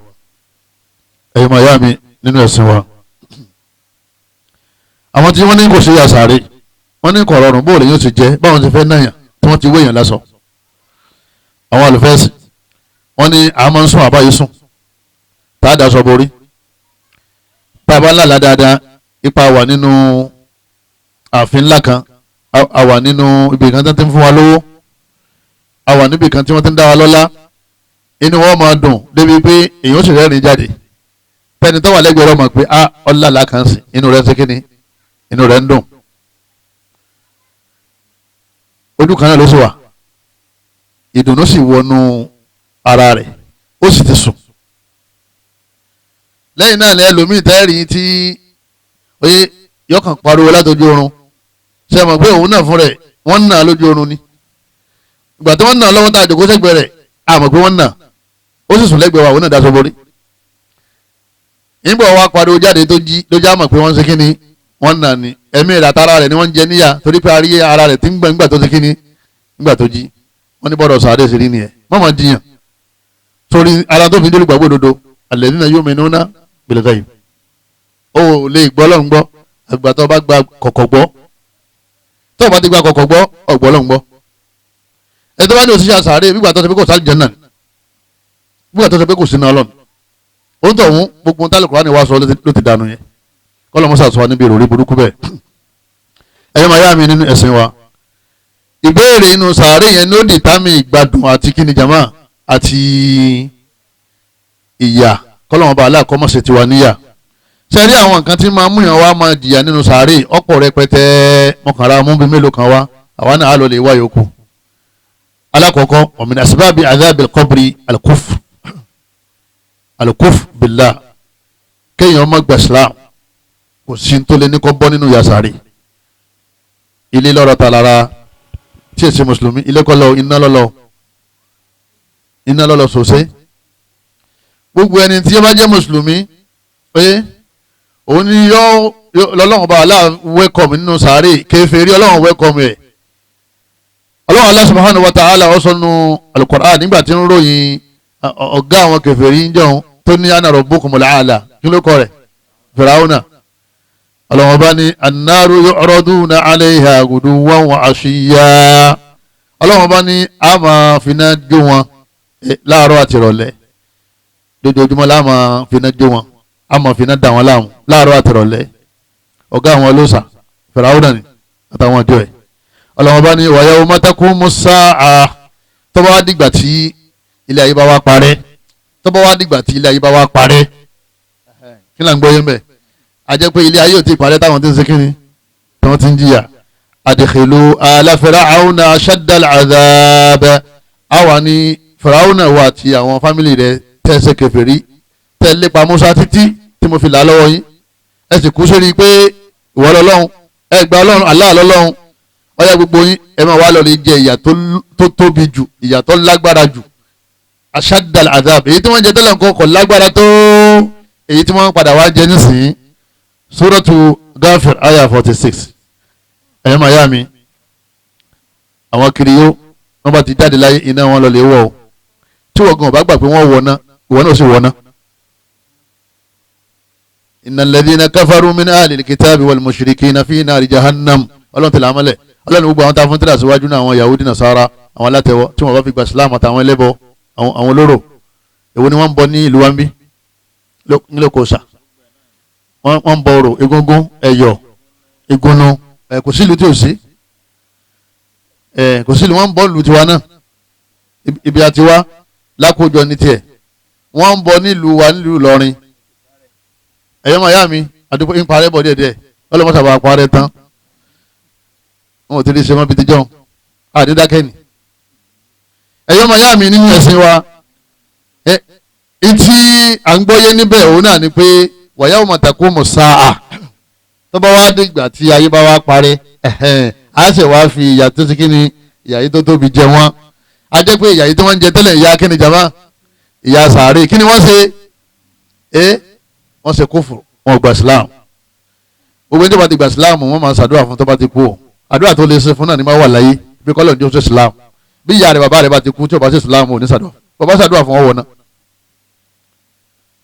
ẹ̀yin máa yá mi nínú ẹ̀sìn wa àwọn tí wọ́n ní kò sí ìyà sàárè wọ́n ní kò rọrùn bóòlù yóò ti jẹ́ báwọn ti fẹ́ náyàn tí wọ́n ti wéyàn lásọ àwọn àlùfẹ́ẹ̀sì wọ́n ní àmọ́ ń sún àbáyé sùn tá a daṣọ borí tá a bá ńlá dáadáa ipa wà nínú ààfin ńlá kan a wà nínú ibì kan tó ti ń fún wa lówó a wà níbì kan tí wọ́n ti ń dá wa lọ́lá inú wọn máa dùn débi pé èèyàn sì rẹ́rìn jáde pẹ́ni tó wà lẹ́gbẹ̀ẹ́ rẹ̀ mọ̀ pé ọ̀làlà kan sí inú rẹ̀ ń ṣe kíni inú rẹ̀ ń dùn ojú kan náà ló sì wà ìdùnnú sì wọnú ara rẹ̀ ó sì ti sùn lẹ́yìn náà ni ẹlòmíì tẹ́rì tí oye yọkàn pariwo látọjú oorun ṣe mọ̀ pé òun náà fún rẹ̀ wọ́n ń nà lójú oorun ni ìgbà tí wọ́n ń nà lọ́wọ́ tá a jòkó sẹ́gbẹ̀ẹ́ rẹ̀ a mọ̀ pé wọ́n ń nà ó sì sùn lẹ́gbẹ̀ẹ́ wa òun náà daṣọ borí nígbà wa pariwo jáde tó jí ló já mọ̀ pé wọ́n ń ṣe kíni wọ́n ń nà ni ẹ̀mí rẹ̀ àtàrà rẹ̀ ni wọ́n ń jẹ níyà torí pé àríyé ara rẹ̀ ti ń gbẹ̀ nígbà tó ṣe kíni nígbà tó jí wọ́n ní bọ́dọ̀ sàádé sí rí nìyẹn mọ́mọ́ jiyàn torí ara tó fi dé olùgbàgbọ́ òdodo alladhina yu'minuna bil ghaib ó lè gbọ́ lọ́n gbọ́ àgbà tó bá gba kọ̀kọ̀ gbọ́ tó bá ti gba kọ̀kọ̀ gbọ́ ọ̀gbọ́ lọ́n gbọ́ ẹ tó bá ní òṣìṣẹ́ àṣàrè gbígbà tó ṣe pé kò sáré jẹ́nà gbígbà tó ṣe pé kò sínú ọlọ́run ó ń tọ̀hún gbogbo tálẹ̀ Kùránì wá sọ ló ti dànù yẹn kọ́lọ́ mọ́sà sọ níbi ìròrí burúkú bẹ́ẹ̀ ẹ̀yọ́ máa yá mi nínú ẹ̀sìn wa ìbéèrè inú sàárè yẹn ló dì támì ìgbádùn àti kíni jama àti ìyà kọ́lọ́wọ́n bá aláàkọ́mọ̀sẹ̀ tiwa níyà sẹ́rí àwọn nǹkan tí máa múyàn wá máa jìyà nínú sàárè ọ̀pọ̀ rẹpẹtẹ mọ̀kànlá múbi mélòó kan wá àwa náà á lọ lè wá yòókù alákọ̀ọ́kọ́ min asbabi adhabil qabri al-kufr billah kéèyàn má gba Islam kò sí tó lé ní kọ́ bọ́ nínú yà sàárè ilé lọ́rọ̀ ta lára tí èsì mùsùlùmí ilé kọ́ lọ iná lọ́lọ́ sòsé gbogbo ẹni tí ó bá jẹ́ mùsùlùmí pé òun ni yọ lọ́lọ́run bá aláà wẹ́kọ̀mù nínú sàárè kèfèrí ọlọ́run wẹ́kọ̀mù ẹ̀ ọlọ́run Allah subhanahu wa ta'ala ó sọ nínú al-Qur'an nígbà tí ń ròyìn ọ̀gá àwọn kèfèrí ń jẹun tó ní ana rabbukumul aala kí ló kọ rẹ̀ Fìràwọ́nà ọlọ́run bá ní annaru yu'raduna 'alayha guduwwan wa 'ashiyya ọlọ́run bá ní a máa finá jó wọn láàárọ̀ àti ìrọ̀lẹ́ lójoojúmọ́ la máa finá jó wọn a máa finá dà wọn láàmú láàárọ̀ àti ìrọ̀lẹ́ ọ̀gá àwọn olóòsà Fìràwọ́nà ni àtàwọn ọjọ́ ẹ̀ ọlọ́run bá ní wa yawma taqumu s-sa'a tó bá wá dìgbà tí ilé ayé bá wá parẹ́ kí là ń gbọ́ yẹn bẹ́ẹ̀ a jẹ́ pé ilé ayé ò ti parẹ́ táwọn tí ń ṣe kíni táwọn tí ń jìyà adkhilu ala fir'auna ashadda al-'adhab àwa ní Fir'auna wa àti àwọn fámìlì rẹ̀ tẹ́sẹ̀ kèfèrí tẹ́ lépa Musa títí tí mo fi là lọ́wọ́ yín ẹ sì kú sórí pé ìwọ lọ́lọ́run ẹ gba ọlọ́run Allah lọ́lọ́run ọyá gbogbo yín ẹ máa wá lọ lè jẹ ìyà tó tóbi jù ìyà tó lágbára jù ashadda al-'adhab èyí tí wọ́n jẹ tẹ́lẹ̀ nǹkan kò lágbára tó èyí tí wọ́n padà wá jẹ nísìnyí Suratu Ghafir aya 46 ẹ̀yẹ́ máa yá mi àwọn kiriyó wọ́n bá ti jáde láyé iná wọn lọ lè wọ̀ ọ́ tí wọ́n gan ọba gbà pé wọ́n wọ̀ná ìwọ náà sì wọ̀ná. innal ladhina kafaru min ahlil kitabi wal mushrikina fi nari jahannam ọlọ́run tẹ̀lé amálẹ̀ ọlọ́run gbogbo àwọn tá a fún tíra síwájú náà àwọn Yahudi Nasara àwọn alátẹ̀wọ́ tí wọ́n bá fi gba Islam àtàwọn ẹlẹ́bọ àwọn olóró èwo ni wọ́n ń bọ ní ìlú wa ń bí nílòkòsà wọ́n ń bọ orò egungun ẹ̀yọ̀ ìgúnnu kò sí ìlú tí ò sí kò sí ìlú wọ́n ń bọ ìlú tiwa náà ibi àti wá lákòjọ ní tiẹ̀ wọ́n ń bọ nílùú wa nílùú Ìlọrin ẹ̀yọ́ máa yá mi àdúgbò ń parẹ́ bọ̀ díẹ̀díẹ̀ ọlọ́mọṣàbà parẹ́ tán wọn ò ti rí ṣe mọ́ bíi tíjọ́ àdídákẹ́ni ẹ̀yọ́ máa yá mi nínú ẹ̀sìn wa etí à ń gbọ́yé níbẹ̀ òun náà ni pé wa yawma taqumu s-sa'a tó bá wá dìgbà tí ayé bá wá parẹ́ a ṣe wá fi ìyà tó ti kíni ìyà yìí tó tóbi jẹ wọ́n a jẹ́ pé ìyà yìí tí wọ́n ń jẹ tẹ́lẹ̀ ìyà kíni jama ìyà sàárè kíni wọ́n ṣe wọ́n ṣe kúfùrù wọn gba Islam gbogbo ẹni tó bá ti gba Islam wọ́n máa ń ṣàdúrà fún tó bá ti kú o àdúrà tó lè ṣe fún náà ni máa wà láyé bí kọ́lọ̀ ní oṣù Islam bí ìyá rẹ̀ bàbá rẹ̀ bá ti kú tí ò bá ṣe Islam ò ní ṣàdúrà bàbá ṣàdúrà fún ọwọ́ náà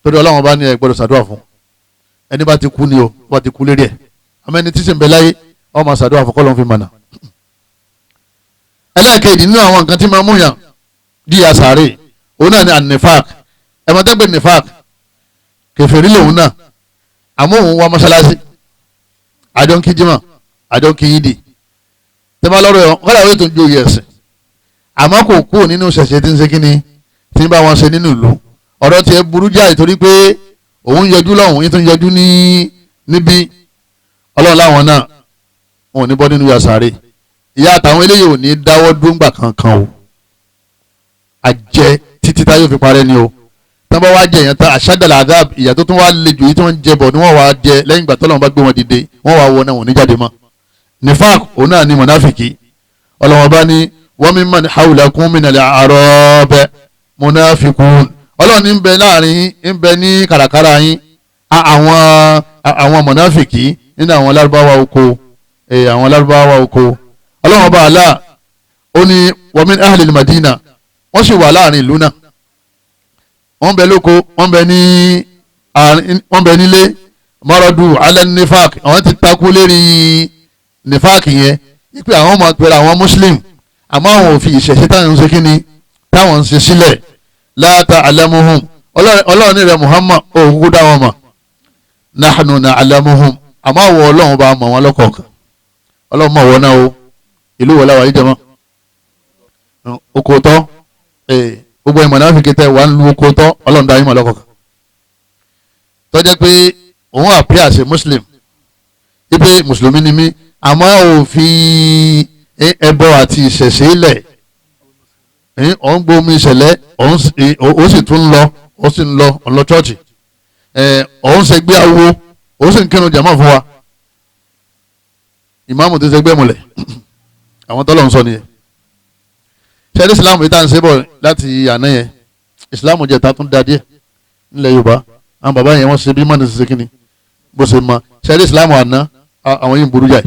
torí Ọlọ́run bá ní ẹ gbọ́dọ̀ ṣàdúrà fún ẹni bá ti kú ni o bá ti kú lérí ẹ̀ àmọ́ ẹni tí sì ń bẹ láyé ọ máa ṣàdúrà fún kọ́lọ̀ fi mọ̀nà. ẹlẹ́ẹ̀kejì nínú àwọn nǹkan tí máa mú yàn di àsàrè òun náà ni an-nifaq ẹ̀mọ́tẹ́gbẹ̀ nifaq kèfèrí lòun náà àmọ́ òun wá mọ́ṣáláṣí àjọ ń kí jímọ̀ àjọ ń kí yídì tẹ́bá lọ́rọ̀ ẹ̀ kọ́lá wẹ́ẹ́ tó ń jó oyè ẹ̀sìn àmọ́ kò kúrò nínú ṣẹ̀ṣẹ̀ tí ń ṣe kíni tí ń bá wọn ṣe nínú ìlú ọ̀rọ̀ tiẹ̀ burú jáì torí pé òun yọjú lọ́hùn yín tó ń yọjú níbí ọlọ́run láwọn náà wọn ò ní bọ́ nínú yasare ìyá àtàwọn eléyìí ò ní dáwọ́ dúngbà kankan o àjẹ títí táyọ̀ fi parẹ́ ni o tán bá wá jẹ èèyàn tán àṣàdàlà àdáàb ìyà tó tún wá le jù yìí tí wọ́n ń jẹ bọ̀ ni wọ́n wá jẹ lẹ́yìn ìgbà tọ́lọ́run bá gbé wọn dìde wọ́n wá wọ náà wọn ní jáde mọ́ nifaq òun náà ni mọ̀náfìkì ọlọ́wọ́n bá ní wa mimman hawlakum minal a'rab munafiqun ọlọ́run ní ń bẹ láàrin ń bẹ ní kàràkàrà yín àwọn mọ̀náfìkì nínú àwọn lárúbáwá oko ọlọ́run bá àlá ó ní wa min ahlil madina wọ́n sì wà láàrin ìlú náà wọ́n bẹ lóko wọ́n bẹ nílé mọ́rọ́dù alẹ́ nífàk àwọn ti takú lérí nífàk yẹn wípé àwọn ọmọ pẹ̀lú àwọn muslim àmọ́ àwọn òfin ìṣẹ̀ṣe táwọn ń ṣe kí ni táwọn ń ṣe sílẹ̀ la ta'lamuhum ọlọ́run ní rẹ̀ Muhammad òkúkú dá wọn mọ̀ nahnu na'lamuhum àmọ́ àwọ̀ ọlọ́run bá mọ̀ wọn lọ́kọ̀ọ̀kan ọlọ́run mọ̀ wọn náà o ìlú wọlé wà yìí jẹ́ mọ́ oko tọ́ gbogbo ìmọ̀ náà fi kété wà ń lu oko tọ́ ọlọ́run dá yín mọ̀ lọ́kọ̀ọ̀kan tó jẹ́ pé òun àpẹ́ àṣẹ muslim ipe mùsùlùmí ni mí àmọ́ òfin ẹbọ àti ìṣẹ̀ṣe ilẹ̀ òun gbomi ìṣẹ̀lẹ̀ òun sì tún lọ ó sì ń lọ ọ̀nà chọ́ọ̀chì òun ṣe gbé awo òun sì ń kírun jàmọ́ fún wa ìmáàmù ti ṣe gbé mulẹ̀ àwọn tọ́lọ̀ ń sọ nìyẹn ṣẹ́rí ìsìláàmù yìí tá à ń ṣe bọ̀ láti àná yẹn ìsìláàmù jẹ́ ta tún da díẹ̀ nílẹ̀ Yorùbá àwọn bàbá yẹn wọ́n ṣe bí mọ́ni ṣe kíni bó ṣe mọ ṣẹ́rí ìsìláàmù àná àwọn yìí ń burú jáì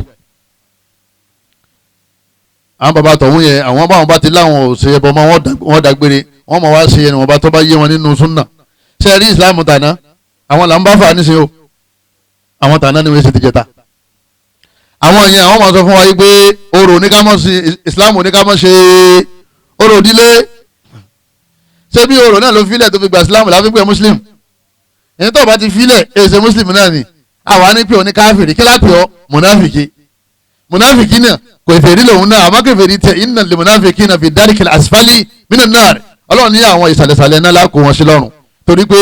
àwọn bàbá tọ̀hún yẹn àwọn báwọn bá ti láwọn ò ṣe ẹbọ mọ́ wọ́n dágbére wọ́n mọ̀ wá ṣe ẹni wọ́n bá tó bá yé wọn nínú súnà ṣẹ́rí ìsìláàmù tàná àwọn là ń bá fà níṣẹ́ o àwọn tàná ni wọ́n ṣe ti jẹta àwọn yẹn àwọn máa sọ fún wa yìí pé orò ní ká mọ̀ sí ìsìláàmù ní ká mọ̀ ṣe orò ìdílé ṣé bí orò náà ló filẹ̀ tó fi gba ìsìláàmù láfi pé muslim ẹni tó bá ti filẹ̀ èsè muslim náà ni àwa ní pé òní káfíìrì kí lápẹ̀ ọ́ mùnáfìkì náà kò ìfèrí lòun náà àmọ́ kèfèrí tẹ innal munafiqina fi darikil asfali minan nar ọlọ́run ní àwọn ìsàlẹ̀sàlẹ̀ náà lákò wọn sí lọ́rùn torí pé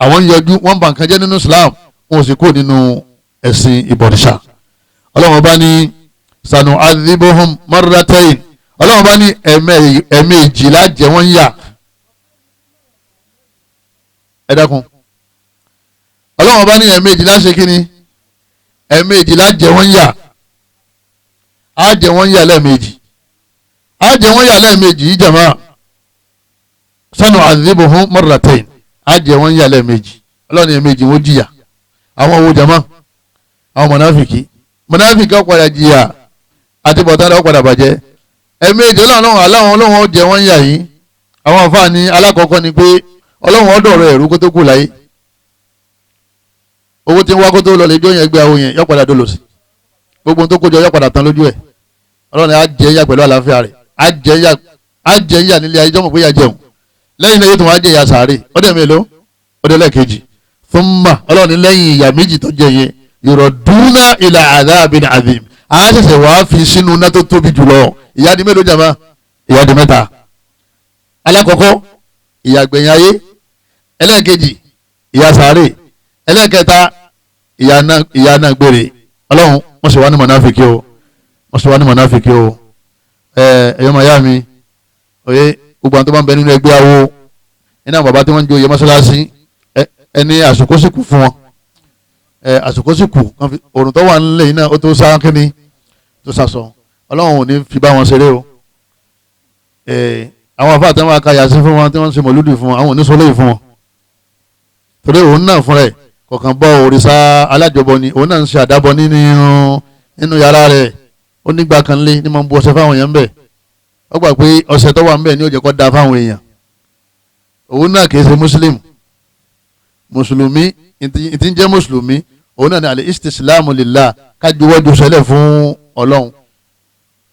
àwọn yọjú wọn bá nǹkan jẹ́ nínú islam wọn ò sì kó nínú ẹ̀sìn ìbọ̀rìṣà ọlọ́run bá ní sanu adhibuhum marratayn ọlọ́run bá ní ẹ̀ẹ̀mejìlá jẹ wọ́n yà ẹ dákun ọlọ́run bá ní ẹ̀ẹ̀mejìlá ṣe kí ni ẹ̀ẹ̀mejìlá jẹ wọ́n yà á jẹ wọ́n yà lẹ́ẹ̀mejì á jẹ wọ́n yà lẹ́ẹ̀mejì yìí jàmá sanu adhibuhum marratayn á jẹ wọ́n yà lẹ́ẹ̀mejì ọlọ́run ẹ̀ẹ̀mejì wọ́n jìyà àwọn owó jàmá àwọn mọ̀náfìkì ọ̀padà jìyà àti bọ̀tán ọ̀padà bàjẹ́ ẹ̀ẹ̀mejì ọlọ́run ó jẹ wọ́n yà yìí àwọn àǹfààní alákọ̀ọ́kọ́ ni pé ọlọ́run ọ̀dọ̀ rẹ̀ ẹ̀rú kó tó kù láyé owó tí ń wá kó tó lọ lè jó yẹn gbé àwọn yẹn yọ padà dolo sí gbogbo tó kójọ yọ padà tán lójú ẹ̀ ọlọ́run á jẹ yà pẹ̀lú àlàáfíà rẹ̀ á jẹ yà nílé ayé jọ́mọ̀ pé yà jẹun lẹ́yìn náà yóò tún wá jẹ yà sàárè ọdẹ mélòó ọdẹ lẹ́ẹ̀kejì thumma ọlọ́run lẹ́yìn ìyà méjì tó jẹ yẹn yuraduna ila adhabin adhim á ṣẹ̀ṣẹ̀ wá fi sínú iná tó tóbi jùlọ ìyà di mélòó jàmá ìyà di mẹ́ta alákọ̀ọ́kọ́ ìyà gbẹ̀yìn ayé ẹlẹ́ẹ̀kejì ìyà sàárè ẹlẹ́ẹ̀kẹta ìyà náà gbére ọlọ́run wọ́n sì wá ní mọ̀náfíkì o wọ́n sì wá ní mọ̀náfíkì o ẹ̀yọ́ màá yá mi òye gbogbo àwọn tó bá ń bẹ nínú ẹgbẹ́ awo iná bàbá tí wọ́n ń jó iye mọ́ṣáláṣí ẹni àsìkò sì kù fún wọn àsìkò sì kù òrùn tó wà nílẹ̀ yìí náà ó tó sá kínní tó sàsọ ọlọ́run ò ní fi bá wọn ṣeré o àwọn afá àtàwọn akayà sí fún wọn tí wọ́n ń ṣe mọ̀lúdì fún wọn àwọn oníṣòlóyè fún wọn torí òun náà fúnra ẹ̀ kọ̀ọ̀kan bọ́ òrìṣà alájọbọ ni òun náà ń ṣe àdábọ nínú yàrá rẹ̀ ó nígbà kan lé ní máa ń bu ọṣẹ fáwọn èèyàn ń bẹ̀ ó gbà pé ọṣẹ tó wà ń bẹ̀ ní ó jẹ́ kó da fáwọn èèyàn òun náà kìí ṣe mùsùlùmí ìtí ń jẹ́ mùsùlùmí òun náà ní alẹ́ istislamu lillah kájúwọ́jú sẹlẹ̀ fún ọlọ́run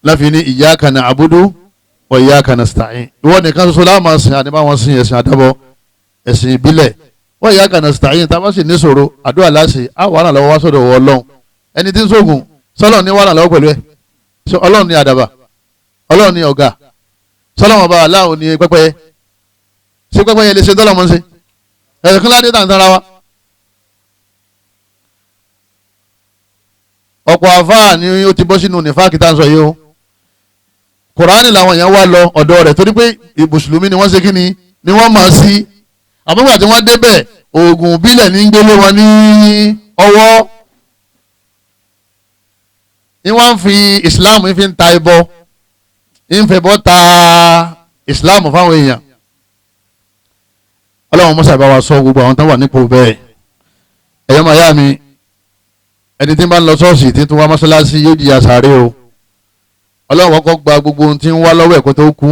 láfi ní iyyaka na'budu wa iyyaka nasta'in ìwọ nìkan ṣoṣo láàmà sìn àdébá wọn sìn ẹ̀sìn àdábọ ẹ̀sìn ìbílẹ̀ wa iyyaka nasta'in tá a bá sì ní ṣòro àdúrà láṣẹ á wà náà lọ́wọ́ wá sọ́dọ̀ wọ ọlọ́run ẹni tí ń sóògùn sọ́lọ́ ní wà náà lọ́wọ́ pẹ̀lú ẹ̀ ọlọ́run ní àdàbà ọlọ́run ní ọ̀gá sọ́lọ́wọ́n bá aláwọ̀ ní pẹ́pẹ́yẹ ṣé pẹ́pẹ́yẹ lè ṣe tọ́lọ́mọ ṣe ẹ̀sìn kí ládé tàn tara wa. ọ̀pọ̀ àfáà ni ó ti bọ́ sínú nífàkì tá à ń sọ yìí o kùránì làwọn èèyàn wá lọ ọ̀dọ̀ rẹ̀ torí pé mùsùlùmí ni wọ́n ṣe kí ni wọ́n máa sí àbúgbà tí wọ́n débẹ̀ oògùn bílẹ̀ ní gbélé wọn ní ọwọ́ ni wọ́n fi islam fi ń ta ẹbọ ń fẹ́ bọ́ ta islam fáwọn èèyàn ọlọ́run mọ́sá bá wa sọ gbogbo àwọn tó wà nípò bẹ́ẹ̀ ẹ̀yọ́ máa yá mi ẹni tí ń bá ń lọ ṣọ́ọ̀ṣì tí ń tún wá mọ́ṣáláṣí yóò jìyà sáré o ọlọ́run kọ́kọ́ gba gbogbo ohun tí ń wá lọ́wọ́ ẹ̀kọ́ tó kú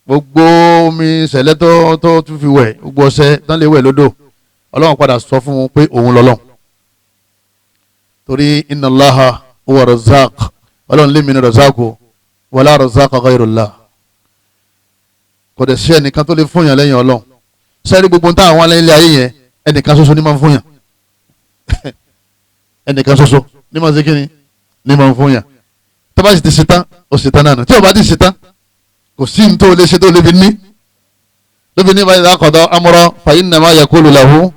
gbogbo omi ṣẹlẹ̀ tó tún fi wẹ̀ gbogbo ọṣẹ tán lè wẹ̀ lódò ọlọ́run padà sọ fún un pé òun lọ́lọ́run torí inna Allaha huwa razzaq ọlọ́run lé mi ní razzaqu wala razzaqa ghayrullah kò dẹ̀ sí ẹnìkan tó lè fún yàn lẹ́yìn ọlọ́run sẹ́rí gbogbo táwọn àwọn ilé ayé yẹn ẹnìkan ṣoṣo ní máa ń fún yàn ẹnìkan ṣoṣo ní máa ń ṣe kíni ní máa ń fún yàn tó bá sì ti ṣetán ó ṣetán náà tí ò bá ti ṣetán kò sí ní tó lè ṣe tó lè fi ní lóbi ní báyìí lákọ̀dọ̀ amúrọ̀ fa innama yaqulu lahu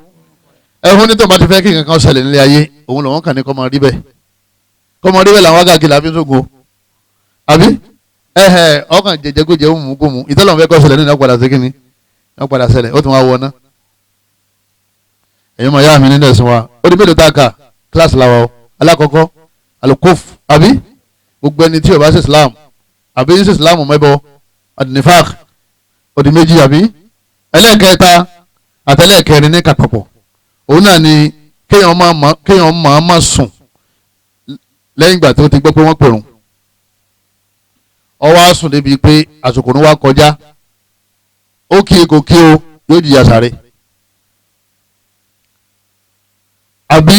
ẹ̀hún ní tó bá ti fẹ́ kí nǹkan kan ṣẹlẹ̀ nílé ayé òun lòun kàn ní kọ́ máa rí bẹ́ẹ̀ làwọn wákàkì làbí sógo àbí ọkàn jẹjẹgújẹ ó mú kó mú ìtọ́lọ́mù fẹ́ kọ́ ṣẹlẹ̀ nínú ọ̀padà sí kínní ọ̀padà ṣẹlẹ̀ ó tún wá wọ ná èyí máa yá mi nínú ẹ̀sìn wa ó di mélòó tá a kà kíláàsì làwọn alákọ̀ọ́kọ́ alukóf àbí gbogbo ẹni tí ó bá ṣe Islam àbí ṣe Islam mẹ́bọ adinifak ó di méjì àbí ẹlẹ́ẹ̀kẹta àtẹlẹ́ẹ̀kẹrin ní kàpapọ̀ òun náà ni kéèyàn máa sùn lẹ́yìn ìgbà tó ti gbọ́ pé wọ́n pèrún ó wá sùn débi pé àsìkò ní wá kọjá ó kí kò kí o yóò jìyà sáré àbí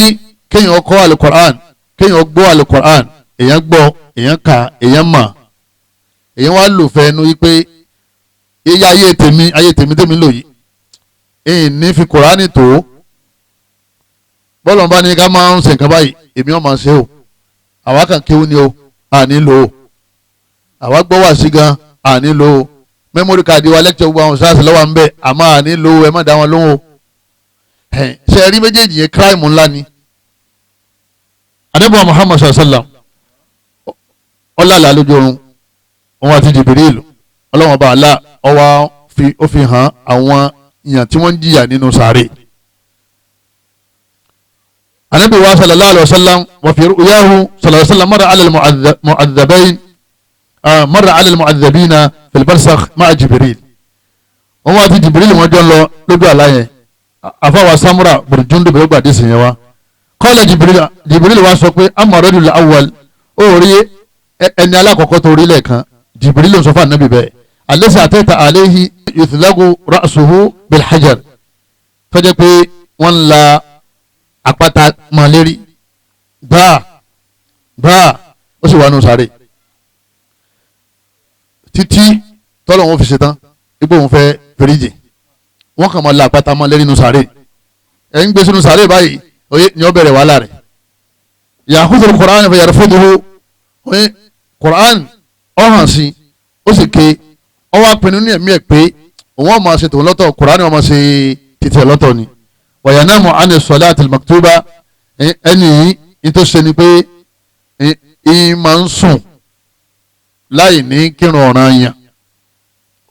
kéèyàn kọ́ alukoran kéèyàn gbọ́ alukoran èèyàn gbọ́ èèyàn kà èèyàn mà èèyàn wá lò fẹ́ nu wípé iye ayé tèmi lò yìí èyí ní fi kùránì tó bọ́ọ̀lù bá ní ká máa ń ṣe nǹkan báyìí èmi ọ̀ máa ṣe o àwa kàn kéwú ni o àní lò ó àwa gbọ́ wá sí gan àní lò ó mẹ́mórì káàdì wa lẹ́kítọ̀ gbogbo àwọn sáàsì lọ́wọ́ à ń bẹ̀ àmọ́ àní lò ó ẹ má dá wọn lóhùn o ṣe rí méjèèjì yẹn kíráìmù ńlá ni adébọ̀ Muhammad sallam ọlọ́lá lójú oorun òun àti Jibril ọlọ́wọ́n bá àlá ó fi hàn àwọn èèyàn tí wọ́n ń jìyà nínú sàárè anabi wa sallallahu alaihi wasallam wa fi ru'yahu sallallahu alaihi wasallam marra ala al-mu'adhabain marra ala al-mu'adhabina fi al-barsakh ma'a Jibril òun àti Jibril wọ́n jọ lọ lójú àlá yẹn afawa samura burjundu bẹ̀rẹ̀ gbàdé sìn yẹn wa qala Jibril wa sọ pé amma rajul awwal ó rí ẹni alákọ̀ọ́kọ́ tó rí lẹ́ẹ̀kan Jibril ló sọ fún anabi bẹ́ẹ̀ alẹ́sẹ̀ àtẹ́ta àléhi yuthlagu ra'suhu bil hajar tó jẹ́ pé wọ́n ń la àpáta mọ̀lérí báà ó sì wà nù sáré títí tọ́lọ̀ wọn fi ṣetán ipò òun fẹ́ fèrèjì wọ́n kàn máa la àpáta mọ̀lérí nù sáré ẹ̀ ń gbé sínú sáré báyìí oyè ni ó bẹ̀rẹ̀ wàhálà rẹ̀ ya'khudhu al-Qur'an fa yarfuduhu oyè Qur'an ọ̀hàn sí ó sì ké ọ wá pinnu ní ẹ̀mí ẹ̀ pé òun ọ̀ máa ṣe tòun lọ́tọ̀ Qur'an ọ̀ máa ṣe títí ẹ̀ lọ́tọ̀ ni wàyànàmù àni sọláàtì maktuba ẹni yìí tó ṣe ni pé ìyìn máa ń sùn láì ní kírun ọ̀ràn yẹn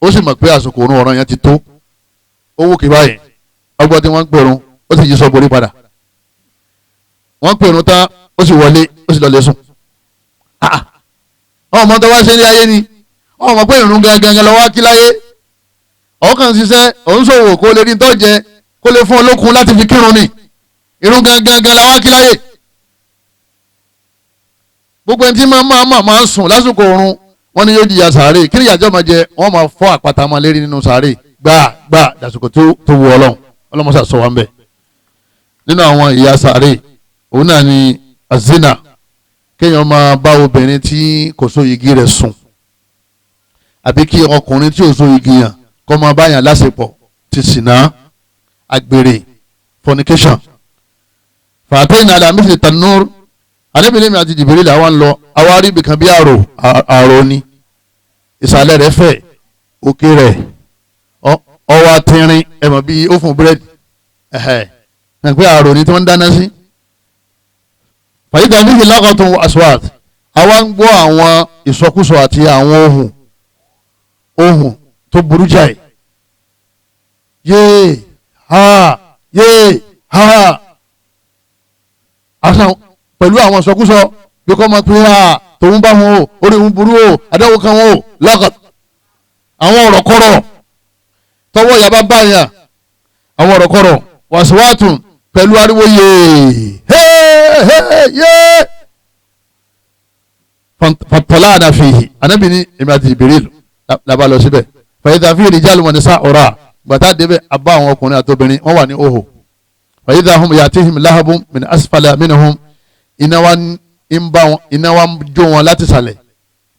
ó sì mọ̀ pé àsìkò òun ọ̀ràn yẹn ti tó owó kì báyìí ọgbọ́n tí wọ́n ń pèrún ó sì yí sọ borí padà wọ́n pèrún tán ó sì wọlé ó sì lọ lè sùn ọmọ tó wá ṣe ní ayé ni ọmọ pé ìrun gangan lọ́wọ́ kí láyé ọkàn ṣiṣẹ́ òun ṣòwò kó lè rí tó jẹ kó lè fún olókun láti fi kírun ni irun gangan la wá kí láyé gbogbo ẹni tí máa ń sùn lásìkò oorun wọn ni yóò jìyà sàárè kí ni ìyàjọ́ máa jẹ wọn máa fọ́ àpáta máa lérí nínú sàárè gbà dàsìkò tó wù ọlọ́mọṣà sọ wá ń bẹ̀ nínú àwọn ìyà sàárè òun náà ni azina kéèyàn máa bá obìnrin tí kò so igi rẹ̀ sùn àbí kí ọkùnrin tí ò so igi yàn kó máa bá yàn láṣepọ̀ ti ṣìnà agbèrè fornication fàtẹ́yìn alamísì tanur alẹ́bìnrin àti Jibril àwọn ń lọ àwọn aríbi kan bí àrò ni ìsàlẹ̀ rẹ̀ fẹ̀ òkè rẹ̀ ọwọ́ atẹ́rin ẹ̀mọ̀ bí ó fún búrẹ́dì ẹ̀pẹ́ àrò ni tí wọ́n ń dáná sí fàyídà bíi lákọ̀tún aswat àwa ń gbọ́ àwọn ìsọkúsọ àti àwọn ohun tó burú jáì yéé ha asan pẹ̀lú àwọn sọkúsọ bí kò máa pè á tòun bá wọn o orí òun burú o adáwó kan wọn o lọ́kàn àwọn ọ̀rọ̀ kọ́rọ̀ tọwọ́ yaba báyà àwọn ọ̀rọ̀ kọ́rọ̀ wàsíwàtún pẹ̀lú ariwo yéé fàtọ́lá àdàfihì anábì ní èmi àti Jibril làbá lọ síbẹ̀ fa idha fihi rijalun wa nisa'un ura gbàtà débẹ̀ abá àwọn ọkùnrin àtobìnrin wọ́n wà ní òhò fa idha hum ya'tihim lahabun min asfala minhum iná wa jó wọn láti sàlẹ̀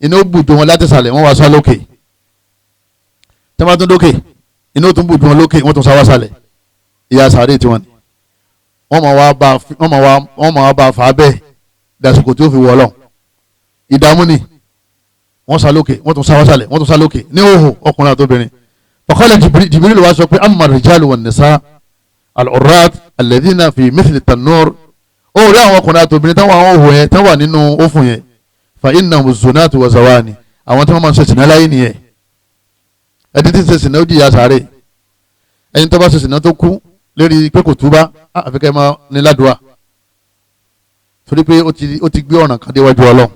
iná ó bù jó wọn láti sàlẹ̀ wọ́n wá sá lókè tẹ́mátún lókè iná ó tún bù jó wọn lókè wọ́n tún sá wá sàlẹ̀ ìyà sàárè tiwọn ni wọ́n máa wá bá fà á bẹ́ẹ̀ dasìkò tí ó fi wọ̀ ọ́ ìdààmú ni wọ́n sá lókè wọ́n tún sá wá sàlẹ̀ wọ́n tún sá lókè ní òhò ọkùnrin àtobìnrin faqala Jibril wá sọ pé amma ar-rijalu wan-nisa al-urrat alladhina fi mithli at-tannur ó rí àwọn ọkùnrin àtobìnrin táwọn àwọn òhò yẹn táwọn nínú òfun yẹn fa innahum zunatu wa zawani àwọn tí wọ́n máa ń ṣe sìnà láyé nìyẹn ẹni tí ń ṣe sìnà ó jìyà sáré ẹni tó bá ṣe sìnà tó kú lérí pé kò túbá àfikẹ́ máa ní ládùúà torí pé ó ti gbé ọ̀ràn kan déwájú Ọlọ́run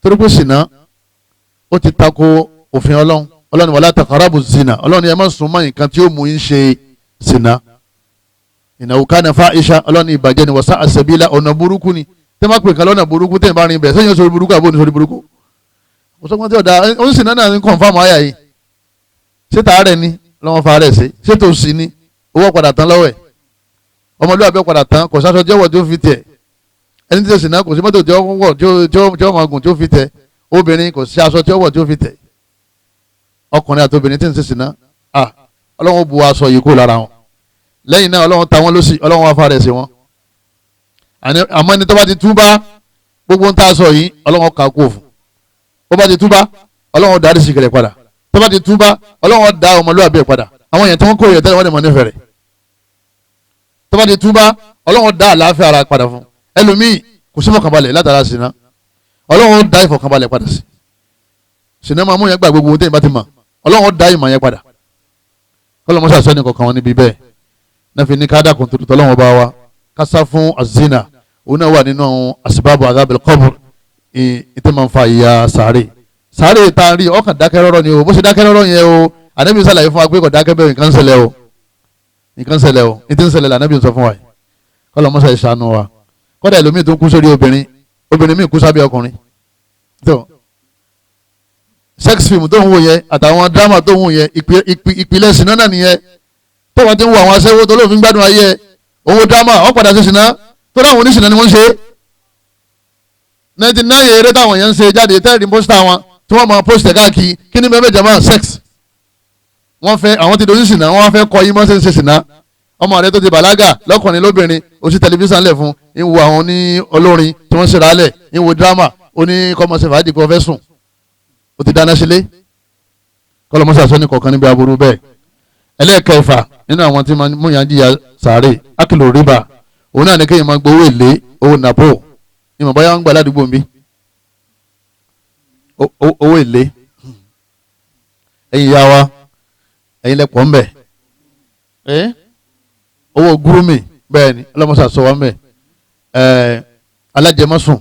torí pé sìnà ó ti tako òfin Ọlọ́run wala taqrabu zina Ọlọ́run ni ẹ má sún mọ́ nǹkan tí ó mú yín ṣe sìnà innahu kana fa'isha Ọlọ́run ìbàjẹ́ ni wa sa'a sabila ọ̀nà burúkú ni tẹ́ má pè kan lọ́nà burúkú tẹ́ ẹ̀ bá rin bẹ̀ sẹ́yìn sórí burúkú àbó ní sórí burúkú ọ̀sọ́gbọ́n tí ọ̀dà ó ń sìnà náà ní kọ̀ǹfàmù àyà yìí ṣé tààrẹ̀ ni lọ́wọ́ fa rẹ̀ sí ṣé tó sì ni owó padà tán lọ́wọ́ ẹ̀ ọmọlúwàbí padà tán kò sáṣọ jẹ́wọ̀ tí ó fi tẹ̀ ẹni tí ó sì ná kò sí mọ́tò tí ó wọ̀ tí ó máa gùn tí ó fi tẹ̀ obìnrin kò sí aṣọ tí ó wọ̀ tí ó fi tẹ̀ ọkùnrin àti obìnrin tí ń sì ná Ọlọ́run bu aṣọ yìí kó lára wọn lẹ́yìn náà Ọlọ́run ta wọn lọ́sì Ọlọ́run wá fa rẹ̀ sí wọn àmọ́ ẹni tó bá ti túbá gbogbo ń tá a sọ yìí Ọlọ́run kà kó fún ó bá ti túbá Ọlọ́run darí sí kẹrẹ padà tó bá ti túbá Ọlọ́run dá ọmọlúwàbí padà àwọn èèyàn tí wọ́n kó yẹ tẹ́lẹ̀ wọ́n lè mọ̀ nífẹ̀ẹ́ rẹ̀ tó bá ti túbá Ọlọ́run dá àlàáfíà ara padà fún ẹlòmíì kò sí fọkànbalẹ̀ látara ṣìnà Ọlọ́run dá ìfọkànbalẹ̀ padà sí ṣìnà máa mú yẹn gbà gbogbo tẹ́yìn bá ti mọ̀ Ọlọ́run dá ìmọ̀ yẹn padà Ọlọ́run ṣàṣọ ní kọ̀ọ̀kan wọn níbi bẹ́ẹ̀ náà fi ní ká dákun tuntun tọ́lọ́wọ́n bá wa ká sá fún azina òun náà wà nínú asibabu azabil qabr ìtẹ́ máa ń fa ìyà sàárè tá a rí ọkàn dákẹ́ rọ́rọ́ ni o bó ṣe dákẹ́ rọ́rọ́ yẹn o ànábì sàlàyé fún wa pé kò dákẹ́ bẹ́ẹ̀ nǹkan ṣẹlẹ̀ o ìtẹ́ ń ṣẹlẹ̀ lànàbì sọ fún wa yìí kọ́lọ́ mọ́sá ìṣàánú wa kọ́dà ẹlòmíì tó kú sórí obìnrin míì kú sábẹ́ ọkùnrin tó sex film tó ń wò yẹn àtàwọn drama tó ń wò yẹn ìpìlẹ̀ sinna náà nìyẹn tó wọ́n ti ń wo àwọn aṣẹ́wó tó lóòfin gbádùn ayé owó drama wọ́n padà ṣe sinna tó dáhùn oníṣìnà ni wọ́n ń ṣe 99 eré táwọn yẹn ń ṣe jáde tẹ́lẹ̀ pósítà wọn tí wọ́n máa pósítà káàkiri kí ni bẹ́ẹ̀ jama sex wọ́n fẹ́ àwọn ti dojú sinna wọ́n fẹ́ kọ́ yín mọ́ ṣe sinna ọmọ rẹ tó ti bàlágà lọ́kùnrin lóbìnrin ó sì tẹlifíṣàn lẹ̀ fún ń wo àwọn ní olórin tí wọ́n ṣe rálẹ̀ ń wo drama ó ní kọ́mọ̀ṣẹ́ fàájì kó fẹ́ sùn ó ti dáná sílé kọ́lọ́mọṣẹ́ àṣọ ní kọ̀ọ̀kan níbi aburú bẹ́ẹ̀ ẹlẹ́ẹ̀kẹfà nínú àwọn tí máa mú yàn jìyà sàárè akílò rìbá òun náà ní kéèyàn máa gbowó èlé owó nàpó ní mọ̀ báyà ń gbà ládùúgbò mi owó èlé ẹ̀yin yá wa ẹ̀yin lẹ́pọ̀ ń bẹ̀ owó gúrúmì bẹ́ẹ̀ ni ọlọ́mọṣà sọ wá mẹ́ alájẹmọ́sùn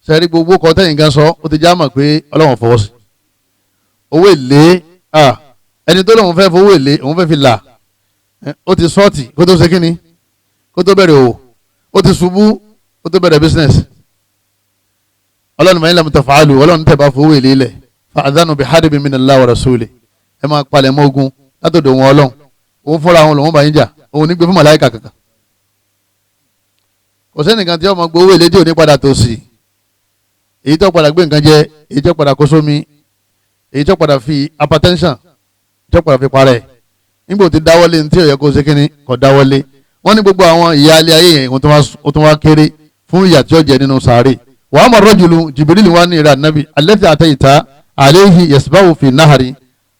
sẹ́rí gbogbo kọ́ tẹ́yìn gan sọ ó ti já mọ̀ pé ọlọ́wọ̀n fọwọ́ sí owó èlé ẹni tó lóun fẹ́ fowó èlé òun fẹ́ fi là ó ti sọ́ọ̀tì kó tó ṣe kíni kó tó bẹ̀rẹ̀ òwò ó ti ṣubú kó tó bẹ̀rẹ̀ business ọlọ́run lam taf'alu ọlọ́run tẹ̀ bá fowó èlé lẹ̀ fa adhanu bi harbin minallahi wa rasulihi ẹ máa palẹ̀ mọ́ ogun látọ̀dọ̀ wọn ọlọ́run òun fúnra wọn lòun bá yín jà òun ní gbé fún màláìkà kankan kò sẹ́nìkan tí ọmọ gbowó èlé tí ò ní padà tó sí èyí tó padà gbé nǹkan jẹ èyí tó padà kó sómi èyí tó padà fi hypertension tó padà fi parẹ́ nígbà tí dáwọ́lé ní tí ò yẹ kó ṣe kínní kò dáwọ́lé wọ́n ní gbogbo àwọn ìyá alẹ́ ayé yẹn ó tún wá kéré fún ìyà tí ó jẹ nínú sàárè wa amma rajulu Jibril wà ní ìrà nàbì allati atayta alayhi yasbahu fi nahari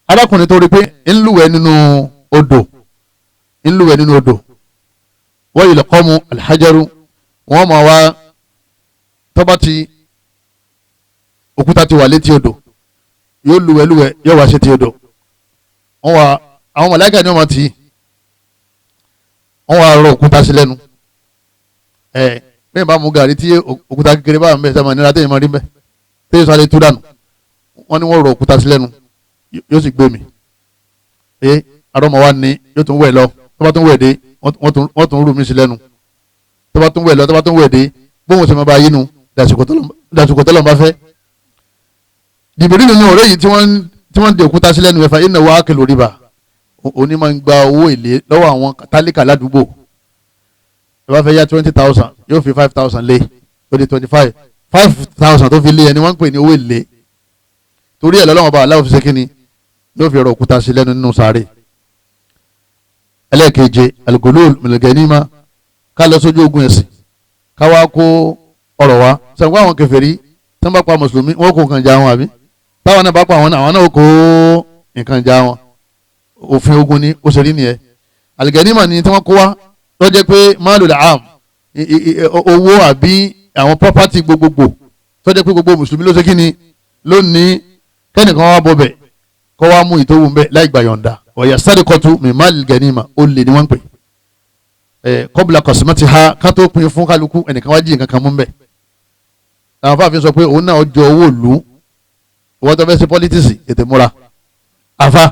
arákùnrin tó rí pé ńlùwẹ̀ nínú odò wa yulqamu alhajaru wọ́n máa wá tọ́ba ti òkúta ti wà létí odò yóò lúwẹ̀lúwẹ̀ yóò wá ṣe ti odò wọ́n wá àwọn màláíkà ni wọ́n máa tì wọ́n wá rọ òkúta sí lẹ́nu bẹ́ẹ̀ bá mú gàrí tí òkúta kékeré bá ń bẹ̀ sẹ́wọ̀n nira téèyàn máa rí bẹ́ẹ̀ téèyàn sáré tú dànù wọ́n ní wọ́n rọ òkúta sí lẹ́nu yóò sì gbé mi arọ́mọ wa ní yóò tún wẹ̀ lọ tó bá tún wẹ̀ dé wọ́n tún rú mi sí lẹ́nu tó bá tún wẹ̀ lọ tó bá tún wẹ̀ dé bóun sì máa bá yín nu dàsìkò tọ́lọ̀ bá fẹ́. Jibril nínú ọ̀rẹ́ yìí tí tí wọ́n de òkúta sílẹ̀ nù ẹ̀fà innahu akilu riba òní máa ń gba owó èlé lọ́wọ́ àwọn tálíkà ládùúgbò ẹ bá fẹ́ yá 20,000 yóò fi 5,000 lé ó di 5,000 tó fi lé ẹni wọ́n ń pè ní owó èlé torí ẹ̀ lọ́wọ́ bá aláwọ̀ fi ṣe kínní yóò fi ọ̀rọ̀ òkúta sí lẹ́nu nínú sáré. ẹlẹ́ẹ̀keje al-ghulul minal-ghanima ká lọ sójú ogun ẹ̀sìn ká wá kó ọ̀rọ̀ wá sẹ́wọ́n kó àwọn kèfèrí tí wọ́n bá pa mùsùlùmí wọ́n kó nǹkan já wọn àbí táwọn náà bá pa àwọn náà kó nǹkan já wọn òfin ogun ni ó ṣe rí nìyẹn. al-ghanima ni tí wọ́n kó wá lọ́jẹ́ pé malul am owó àbí àwọn property gbogbogbò tọ́jẹ́ pé gbogbo mùsùlùmí ló ṣe kí ni lónìí kẹ́nìkan wá bọ̀ bẹ̀ kọ́ wá mú ìtòwú ń bẹ̀ láì gbà yọ̀ǹda ọ̀yà sádìkọ́tù mìmálì gẹ̀nìmà ó lè ní wọ́n ń pè kọ́bùlà kọ̀sìmọ́tì ha ká tó pin fún kálukú ẹnìkan wá jí nǹkan kan mú ń bẹ̀. àwọn afáàfin sọ pé òun náà jọ owó ìlú ìwọ́n tó fẹ́ ṣe pọ́lítíìsì tètè múra àfa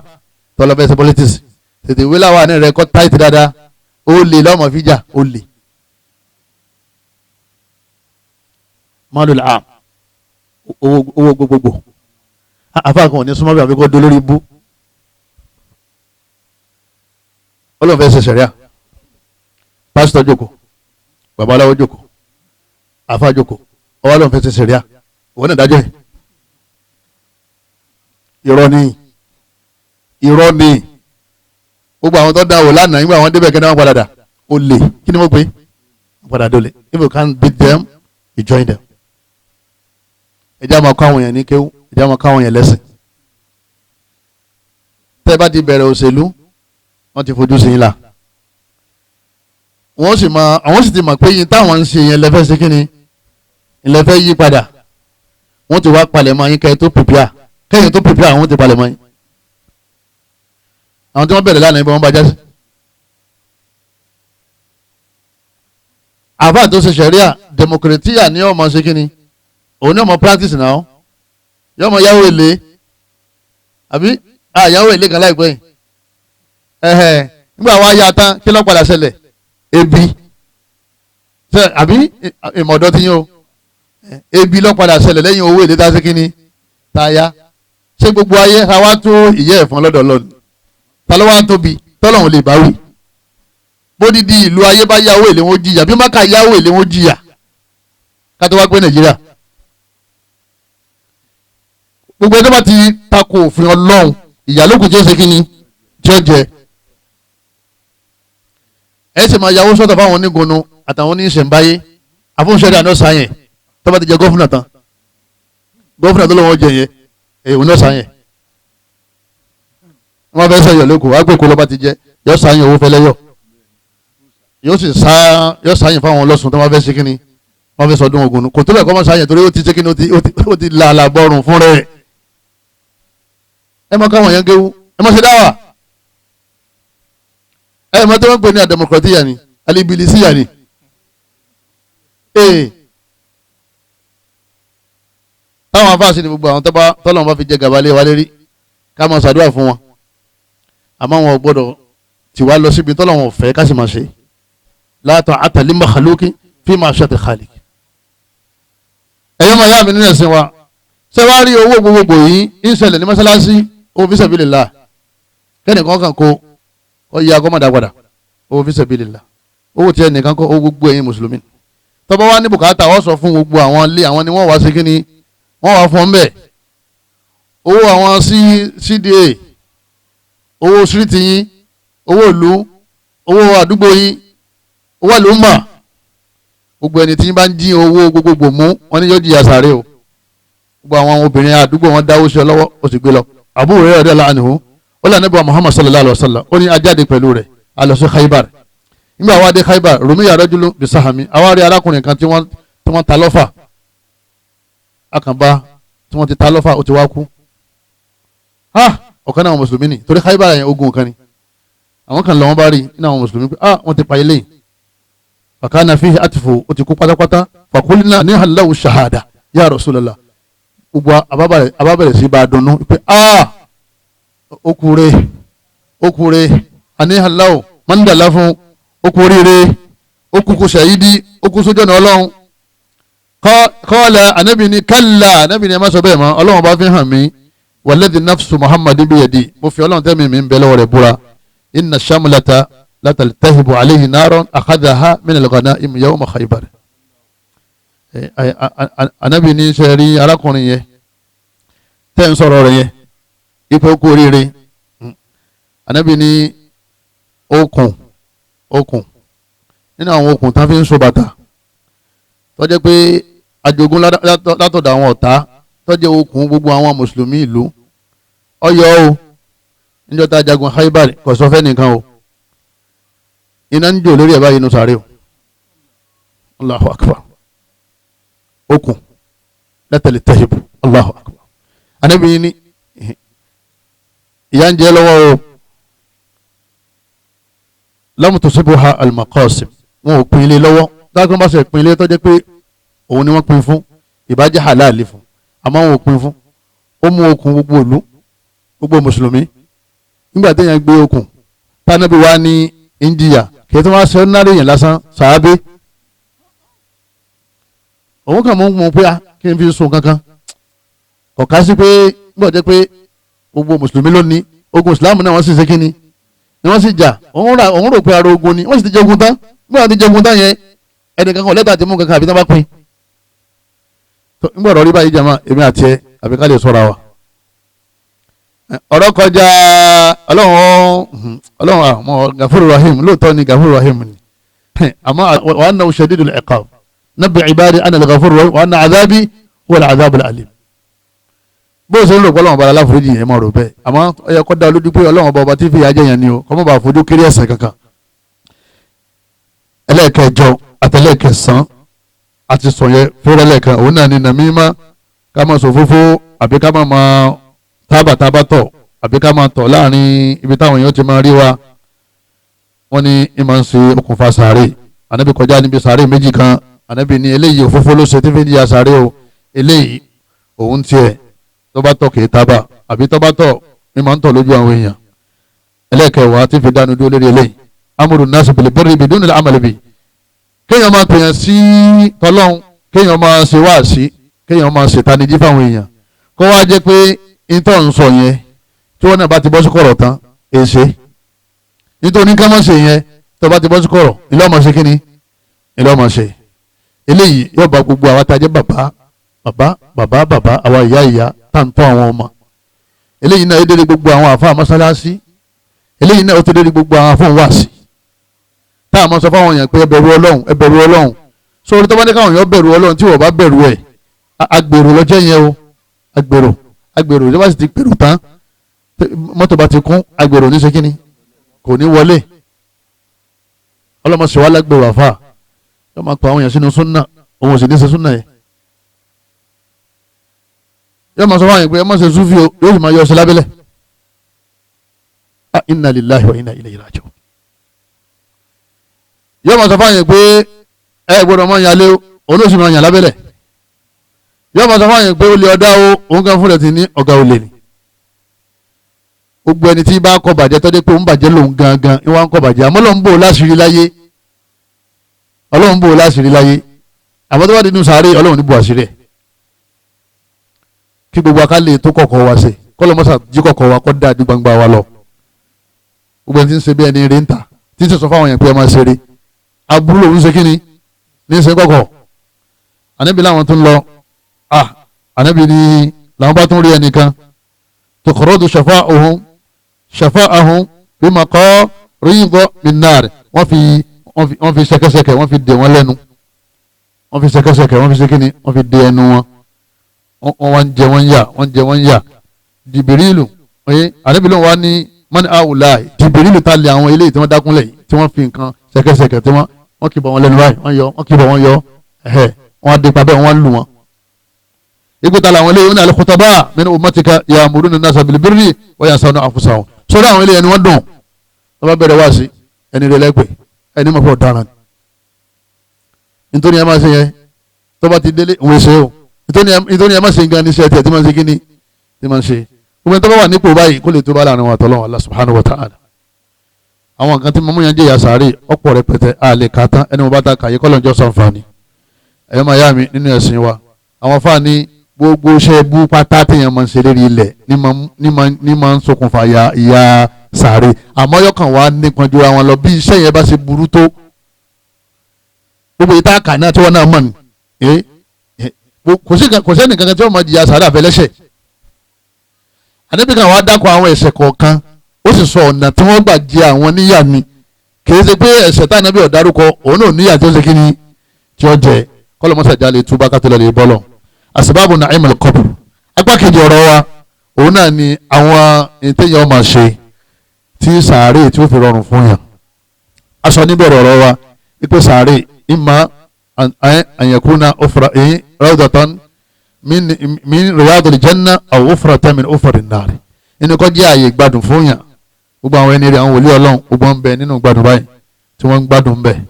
tó lọ fẹ́ ṣe pọ́lítíìsì tètè wí láwa ní rẹ kọ́ táìtì dáadáa ó lè lọ́mọ fíjà ó lè. mọ́lùlá àm owó gbogbogbò àfa kan ò ní súnmọ́ bí àfikún dolórí bú ọlọ́run fẹ́ ṣe sẹ̀ríà pásítọ̀ jókòó babaláwo jókòó àfa jókòó ọwọ́ ọlọ́run fẹ́ ṣe sẹ̀ríà òun náà dájọ́ ẹ̀ irọ́ ni gbogbo àwọn tó dá wò lánàá nígbà wọn débẹ̀ kẹ́ni wọn padà dà ó lè kí ni mo pè é padà dólè if you can't beat them you join them ẹjẹ́ àmọ́ kọ́ àwọn èèyàn ní kéwú ẹjẹ́ àmọ́ kọ́ àwọn èèyàn lẹ́sìn tẹ́ bá ti bẹ̀rẹ̀ òṣèlú wọ́n ti fojú sí yín la àwọn sì ti mọ̀ pé yín táwọn ń ṣe yẹn lẹ́fẹ́ sí kínni ìlẹ́fẹ́ yí padà wọ́n ti wá palẹ̀ mọ́ yín kẹ́yìn tó pèpìà àwọn ti palẹ̀ mọ́ yín àwọn tí wọ́n bẹ̀rẹ̀ lánàá ibà wọ́n bá jásí. àbá tó ṣe ṣẹ̀ríà democratia ní ọmọ ṣe kínni òun ní ọmọ practice náà yọ ọmọ yáwó èlé àbí yáwó èlé kan láìpẹ́ yìí nígbà wá yá tán kí ló padà ṣẹlẹ̀ ebi àbí ìmọ̀ọ́dọ́ ti yín o ebi ló padà ṣẹlẹ̀ lẹ́yìn owó èlé tá a ṣe kínní tá a yá ṣé gbogbo ayé ta wá tó ìyẹ́ ẹ̀fọn lọ́dọ̀ lọ́nu ta ló wá tóbi tọ́lọ́hún lè bá wí bódìdí ìlú ayé bá yáwó èlé wọn jìyà bí má ká yáwó èlé wọn jìyà ká tó wá gbé Nàìjíríà gbogbo ẹjọ́ bá ti tako òfin Ọlọ́run ìyálòkù tí ó ṣe kí ni tí ó jẹ ẹ sì máa yàwó sọ́tọ̀ fáwọn onígunnu àtàwọn oníṣẹ̀ǹbáyé àfúnṣẹ́dá ní ọ̀sán yẹn tó bá ti jẹ gọ́fúnà tán gọ́fúnà tó lọ́wọ́ jẹ yẹn èyí ní ọ̀sán yẹn wọ́n fẹ́ sẹ́yọ̀ lóko agbèkó ló bá ti jẹ yọ sáyẹn owó fẹ́lẹ́ yọ yóò sì yọ sáyẹn fáwọn ọlọ́sùn tó wọ́n fẹ́ ṣe kí ni wọ́n fẹ́ sọdún ogun kò tó bẹ̀ kọ́ mọ́ sáyẹn torí ó ti ṣe kí ni ó ti la àlàbọ̀rùn fún rẹ̀ ẹ mọ káwọn yẹn géwú ẹ mọ ṣe dáwà ẹ mọ tí wọn pè ní àdèmọkìrọtíyà ni alibilisíyà ni táwọn afáàsì ni gbogbo àwọn tọ́lọ̀ wọn bá fi jẹ gàba lé wa lérí ká máa ṣàdúrà fún wọn àmọ́ wọn gbọ́dọ̀ tí wàá lọ síbi tọ́lọ̀ wọn fẹ́ ká sì máa ṣe la ta'ata li makhluqin fi ma'siyati khaliq ẹ̀yọ́ máa yá mi nínú ẹ̀sìn wa ṣé wàá rí owó gbogbogbò yìí ń ṣẹlẹ̀ ní mọ́ṣáláṣí owó fi sabilillah kẹ́nìkan kan kó ọ yẹ agọ́mọ̀dá padà owó fi sabilillah owó tí ẹnìkan kó owó gbogbo ẹ̀yin mùsùlùmí tọ́ba wa ní bùkátà wọ́n sọ fún gbogbo àwọn ilé àwọn ni wọ́n wá sí kínní wọ́n wá fún ọ́nbẹ̀ owó àwọn CDA owó síríìtì yín owó ìlú owó àdúgbò yín owó àlùmọ̀ gbogbo ẹni tí yín bá ń dín owó gbogbogbò mú wọn ni yóò jìyà sáré o gbogbo àwọn obìnrin àdúgbò wọn dáwó sí ọ lọ́wọ́ ó sì gbé lọ Abu Hurairah radiyallahu anhu ó lànà ibà Muhammad sallallahu alayhi wa sallam ó ní ajáde pẹ̀lú rẹ̀ a lọ sí Khaybar nígbà wá dé Khaybar rumiya rajulun bisahami àwa rí arákùnrin kan tí wọ́n ta lọ́fà akànbá tí wọ́n ti ta lọ́fà ó ti wá kú ọ̀kan náà àwọn mùsùlùmí ni torí Khaybar yẹn ogun kan ni àwọn kan lọ́wọ́ bá rí nínú àwọn mùsùlùmí pé wọ́n ti pa ilé yìí fakana fihi atfu ó ti kú pátápátá fakulina ní halahu shahada ya Rasulullah gbogbo abábẹ̀rẹ̀ sí bá a dunnú pé okure anihalau mandala fún okurire okuku ṣàyídí okú sójú ọ̀nà ọlọ́run kọ́ọ̀lá anábì ní kálá anábì ní ẹ má sọ bẹ́ẹ̀ mọ́ ọlọ́run bá fi hàn mí walladhi nafsu muhammad biyadi mo fi Ọlọ́run tẹ́mi mi ń bẹ lọ́wọ́ rẹ̀ búra inna shamlata lataltahibu alayhi naran akhadhaha min al-ghanaim yawma khaybar. anabi ní sẹ́rí arákùnrin yẹn tẹ́ ń sọ̀rọ̀ rẹ̀ yẹn ipò kú oríire anabi ní okùn nínú àwọn okùn tán fi ń so bàtà tó jẹ́ pé àjogún látọ̀dọ̀ àwọn ọ̀tá tó jẹ́ okùn gbogbo àwọn mùsùlùmí ìlú ọyọ́ o níjọ́ tá a jagun Khaybar kò sọ fẹ́ nìkan o iná ń jò lórí ẹ̀ báyìí inú sàárè o Allahu akbar okùn látẹ̀lẹ̀ tẹ̀síbù Allahu akbar anabi ní ìyá ń jẹ́ lọ́wọ́ o lam tusibuha al-maqasim wọn ò pin ilé lọ́wọ́ dákun bá ṣe pin ilé tó jẹ́ pé òun ni wọ́n pin fún ìbájẹ́ halali fún àmọ́ wọn ò pin fún ó mú okùn gbogbo ìlú gbogbo mùsùlùmí nígbà téèyàn gbé okùn tánábì wá ní India kì í tó wá ṣe ọ́nárì yẹn lásán sàábé òun kàn mú pé kí n fi sun kankan kọ̀ọ̀ká sí pé nígbà jẹ́ pé gbogbo mùsùlùmí ló ní ogun Islam náà wọ́n sì ṣe kí ni wọ́n sì jà òun rò pé ara ogun ni wọ́n sì ti jẹun tán nígbà tí jẹun tán yẹn ẹnìkan kan lẹ́tà àti mú kankan àbí tán bá pín nígbà ọ̀rọ̀ rí báyìí jàmá èmi àti ẹ àbí ká lè sọ́ra wa ọ̀rọ̀ kọjá ọlọ́run àmọ́ Gafuru Rahim lóòótọ́ ni Gafuru Rahim ni àmọ́ wa annahu shadidul iqab nabbi ibadi anna al-Ghafuru Rahim wa anna adhabi huwa al-adhabul alim bó ṣe ń rò pé ọlọ́run ọba aláforíjì yẹn máa rò bẹ́ẹ̀ àmọ́ ó yẹ kó dá olójú pé ọlọ́run ọba tí fi ajẹ́ yẹn ni o kọ́ mọ́ bá fojú kéré ẹ̀ṣẹ̀ kankan. ẹlẹ́ẹ̀kẹjọ àtẹlẹ́ẹ̀kẹsàn àti sọ̀yẹ fúrẹ́lẹ̀kan òun náà ni nàmímá ká máa sọ fófó àbí ká máa tábàtọ̀ àbí ká máa tọ̀ láàrin ibi táwọn èèyàn ti máa rí wa wọ́n ní ìmọ̀ ń ṣe okùnfà sàárè ànábì kọjá níbi sàárè méjì kan ànábì ní eléyìí òfófó ló ṣe tí fi ń jìyà sàárè o eléyìí òun tiẹ̀ tọ́ba tọ̀ kì í tábà àbí tọ́ba tọ̀ ní máa ń tọ̀ lójú àwọn èèyàn ẹlẹ́ẹ̀kẹwàá tí fi dánu dúró lórí eléyìí amúrù nasi bil birri bidunil amali bi kéèyàn máa pèèyàn sí tọ́lọ́hún kéèyàn máa ṣe wáàsí kéèyàn máa ṣètanijí fáwọn èèyàn kó wá jẹ́ pé ìtọ́ ń sọ yẹn tí wọ́n náà bá ti bọ́ sí kọ̀rọ̀ tán èsè nítorí ká má ṣe yẹn tó bá ti bọ́ sí kọ̀rọ̀ ilé ọmọ ṣe kíni ilé ọmọ ṣe eléyìí yóò bá gbogbo àwọn tajẹ́ bàbá àwa ìyá tàǹtọ́ àwọn ọmọ eléyìí náà ó dédé gbogbo àwọn àfa mọ́sálásí eléyìí náà ó tó dédé gbogbo àwọn àfọ̀n wáàsí tá a máa sọ fáwọn èèyàn pé ẹ bẹ̀rù ọlọ́run sórí tó bá ní káwọn èèyàn bẹ̀rù ọlọ́run tí wọ́n bá bẹ̀rù ẹ̀ agbèrò lọ́jọ́ yẹn o agbèrò tó bá sì ti gbèrò tán mọ́tò bá ti kún agbèrò ní sekínì kò ní wọlé ọlọ́mọ sì wá lágbèrò àfà yóò máa pa àwọn èèyàn sínú súnà òun ò sì ní ṣe súnà yẹn yóò máa sọ fáwọn èèyàn pé ẹ má ṣe súfì o yóò sì máa yọ ọsẹ lábẹ́lẹ̀ inna lillahi wa inna ilayhi raji'un yóò máa sọ fáwọn èèyàn pé ẹ gbọ́dọ̀ máa yàn lé òun ló sì máa yàn lábẹ́lẹ̀ yóò máa sọ fáwọn èèyàn pé ó lè ọ̀dá o òun kan fúnra ti ní ọ̀gá olè ni gbogbo ẹni tí bá kọ bàjẹ́ tọ́jú pé òun bàjẹ́ lòun gangan ni wọ́n ń kọ bàjẹ́ àmọ́ Ọlọ́run bò láṣìírí láyé àmọ́ tó bá dínú sàárè Ọlọ́run ní bò àṣírí ẹ̀ kí gbogbo akálẹ̀ tó kọ̀kọ̀ wa ṣe kọ́lọ́mọ́sà jí kọ̀kọ̀ wa kọ́ dáa ju gbangba wa lọ gbogbo ẹni tí ń ṣe bí ẹni rí ń tà tí ń sọ fáwọn yẹn pé ẹ máa ṣeré aburú lòun ṣe kíni ní ṣe kọ̀kọ̀ ànábì láwọn tó ń lọ ànábì ní làwọn bá tún rí ẹnìkan tukhraju shafa'ahum bí maqarida min nar wọ́n fi ṣẹ̀kẹ̀ṣẹ̀kẹ̀ wọ́n fi dè wọ́n lẹ́nu wọ́n fi ṣẹ̀kẹ̀ṣẹ̀kẹ̀ wọ́n fi ṣe kíni wọ́n fi dè ẹnu wọn wọ́n jẹ wọ́n yà Jibirilu oye ànábì lóun wá ní mọ́ni àwùlá Jibirilu ta lé àwọn eléyìí tí wọ́n dákúnlẹ̀ yìí tí wọ́n fi nǹkan ṣẹ̀kẹ̀ṣẹ̀kẹ̀ tí wọ́n kì bọ̀ wọn lẹ́nu báyìí wọ́n yọ wọ́n á dé pa bẹ́ẹ̀ wọ́n lù wọ́n. ìgbésẹ̀ làwọn eléyìí wọn ní al-khutaba min ummatika ya'muruna an-nasa bil-birri wa yansawna anfusahum sọ́dọ̀ àwọn eléyìí ẹni wọ́n dùn wọ́n bá bẹ̀rẹ̀ wá sí ẹni rẹ̀ lẹ́gbẹ̀ẹ́ ẹni mọ̀ fọ́ dára nítorí ẹ máa ṣe yẹn tó bá ti délé òun ṣe o nítorí ẹ máa ṣe nǹkan ní iṣẹ́ tiẹ̀ tí máa ṣe kíní tí máa ṣe gbogbo tó bá wà nípò báyìí kó lè tó bá láàrin wọn àtọ́lọ́wọ́ Allah subhanahu wa ta'ala àwọn nǹkan tí mọ̀mú yẹn jẹ́ ìyá sàárè ọ̀pọ̀ rẹpẹtẹ àlè kàtán ẹni mo bá ta kàyé kọ́lọ̀ ń jọ sànfàní ẹ̀yọ́ máa yá mi nínú ẹ̀sìn wa àwọn fáàní gbogbo iṣẹ́ bú pátá téèyàn máa ń ṣe lérí ilẹ̀ ní máa ń ṣokùnfà ìyà sàárè àmọ́ yọkàn wá nípọn jura wọn lọ bí iṣẹ́ yẹn bá ṣe burú tó gbogbo ìta kà náà tí wọ́n náà mọ̀ ní kò sẹ́ni kankan tí wọ́n máa jìyà sàárè àfẹlẹ́ṣẹ̀ ànábì kan wá dákọ̀ àwọn ẹ̀ṣẹ̀ kọ̀ọ̀kan ó sì sọ ọ̀nà tí wọ́n gbà jẹ àwọn níyà ni kìí ṣe pé ẹ̀ṣẹ̀ tá ànábì ó dárúkọ òun náà níyà tí ó ṣe kí ni tí ó jẹ kọ́lọ́mọ́sàjà lè túbá ká tó lọ lè bọ́lọ̀ àsìbáàbù na'imul qabr apá kejì ọ̀rọ̀ wa òun náà ni àwọn ìtẹ̀yàn máa ṣe tí sàárè tí ó fi rọrùn fún yàn aṣọ níbẹ̀rẹ̀ ọ̀rọ̀ wa wípé sàárè imma an yakuna rawdatan min riyadil janna aw ufratan min ufarin nar inú kọ́ jẹ́ àyè gbádùn fún yàn gbogbo àwọn ẹni rẹ̀ àwọn wòlíì ọlọ́run gbogbo ń bẹ nínú gbádùn báyìí tí wọ́n ń gbádùn bẹ́ẹ̀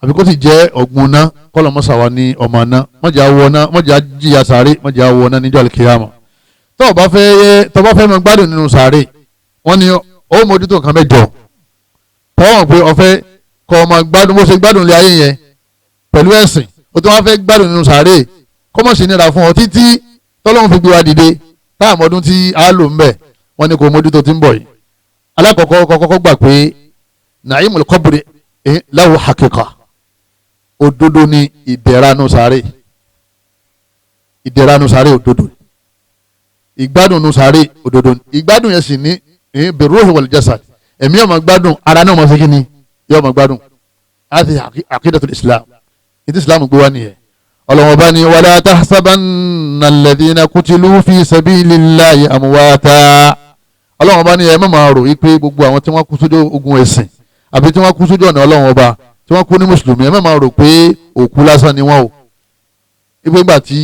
àbí kó sì jẹ́ ọ̀gbun ná kọ́lọ̀ mọ́sàwá ní ọmọ ná mọ́jà wọ ná mọ́jà jìyà sàárè mọ́jà wọ ná níjọ́ àlùkìyàmọ̀ tó bá fẹ́ mọ gbádùn nínú sàárè wọ́n ní ó mójútó nǹkan mẹ́jọ tọ́wọ́n pé ọ̀fẹ́ kọ́ ọmọ gbádùn bó ṣe gbádùn lé ayé yẹn pẹ̀lú ẹ̀sìn ó tó wá fẹ́ gbádùn nínú sàárè kọ́mọ̀ sí nira fún ọ títí tọ́lọ́run fi gbé wa dìde táàmù ọdún tí a lò ń bẹ̀ wọ́n ní kò mójútó tí ń bọ̀ yìí alákọ̀ọ́kọ́ gbà pé na'imul qabri lahu haqiqa òdodo ni ìdẹ̀ranu sáré òdodo ìgbádùn nu sáré òdodo ìgbádùn yẹn sì ní birruhi wal jasad ẹ̀mí ọmọ gbádùn ara náà ọmọ sí kíni yọ ọmọ gbádùn àti aqidatul islam ìdí islam gbé wá nìyẹn ọlọ́wọ́n bá ní wala tahsabanna alladhina qutilu fi sabilillahi amwata ọlọ́wọ́n bá ní ẹ má máa rò wípé gbogbo àwọn tí wọ́n kú sójú ogun ẹ̀sìn àbí tí wọ́n kú sójú ọ̀nà ọlọ́wọ́n ọba tí wọ́n kú ní mùsùlùmí ẹ má máa rò pé òkú lásán ni wọ́n o ipò ìgbà tí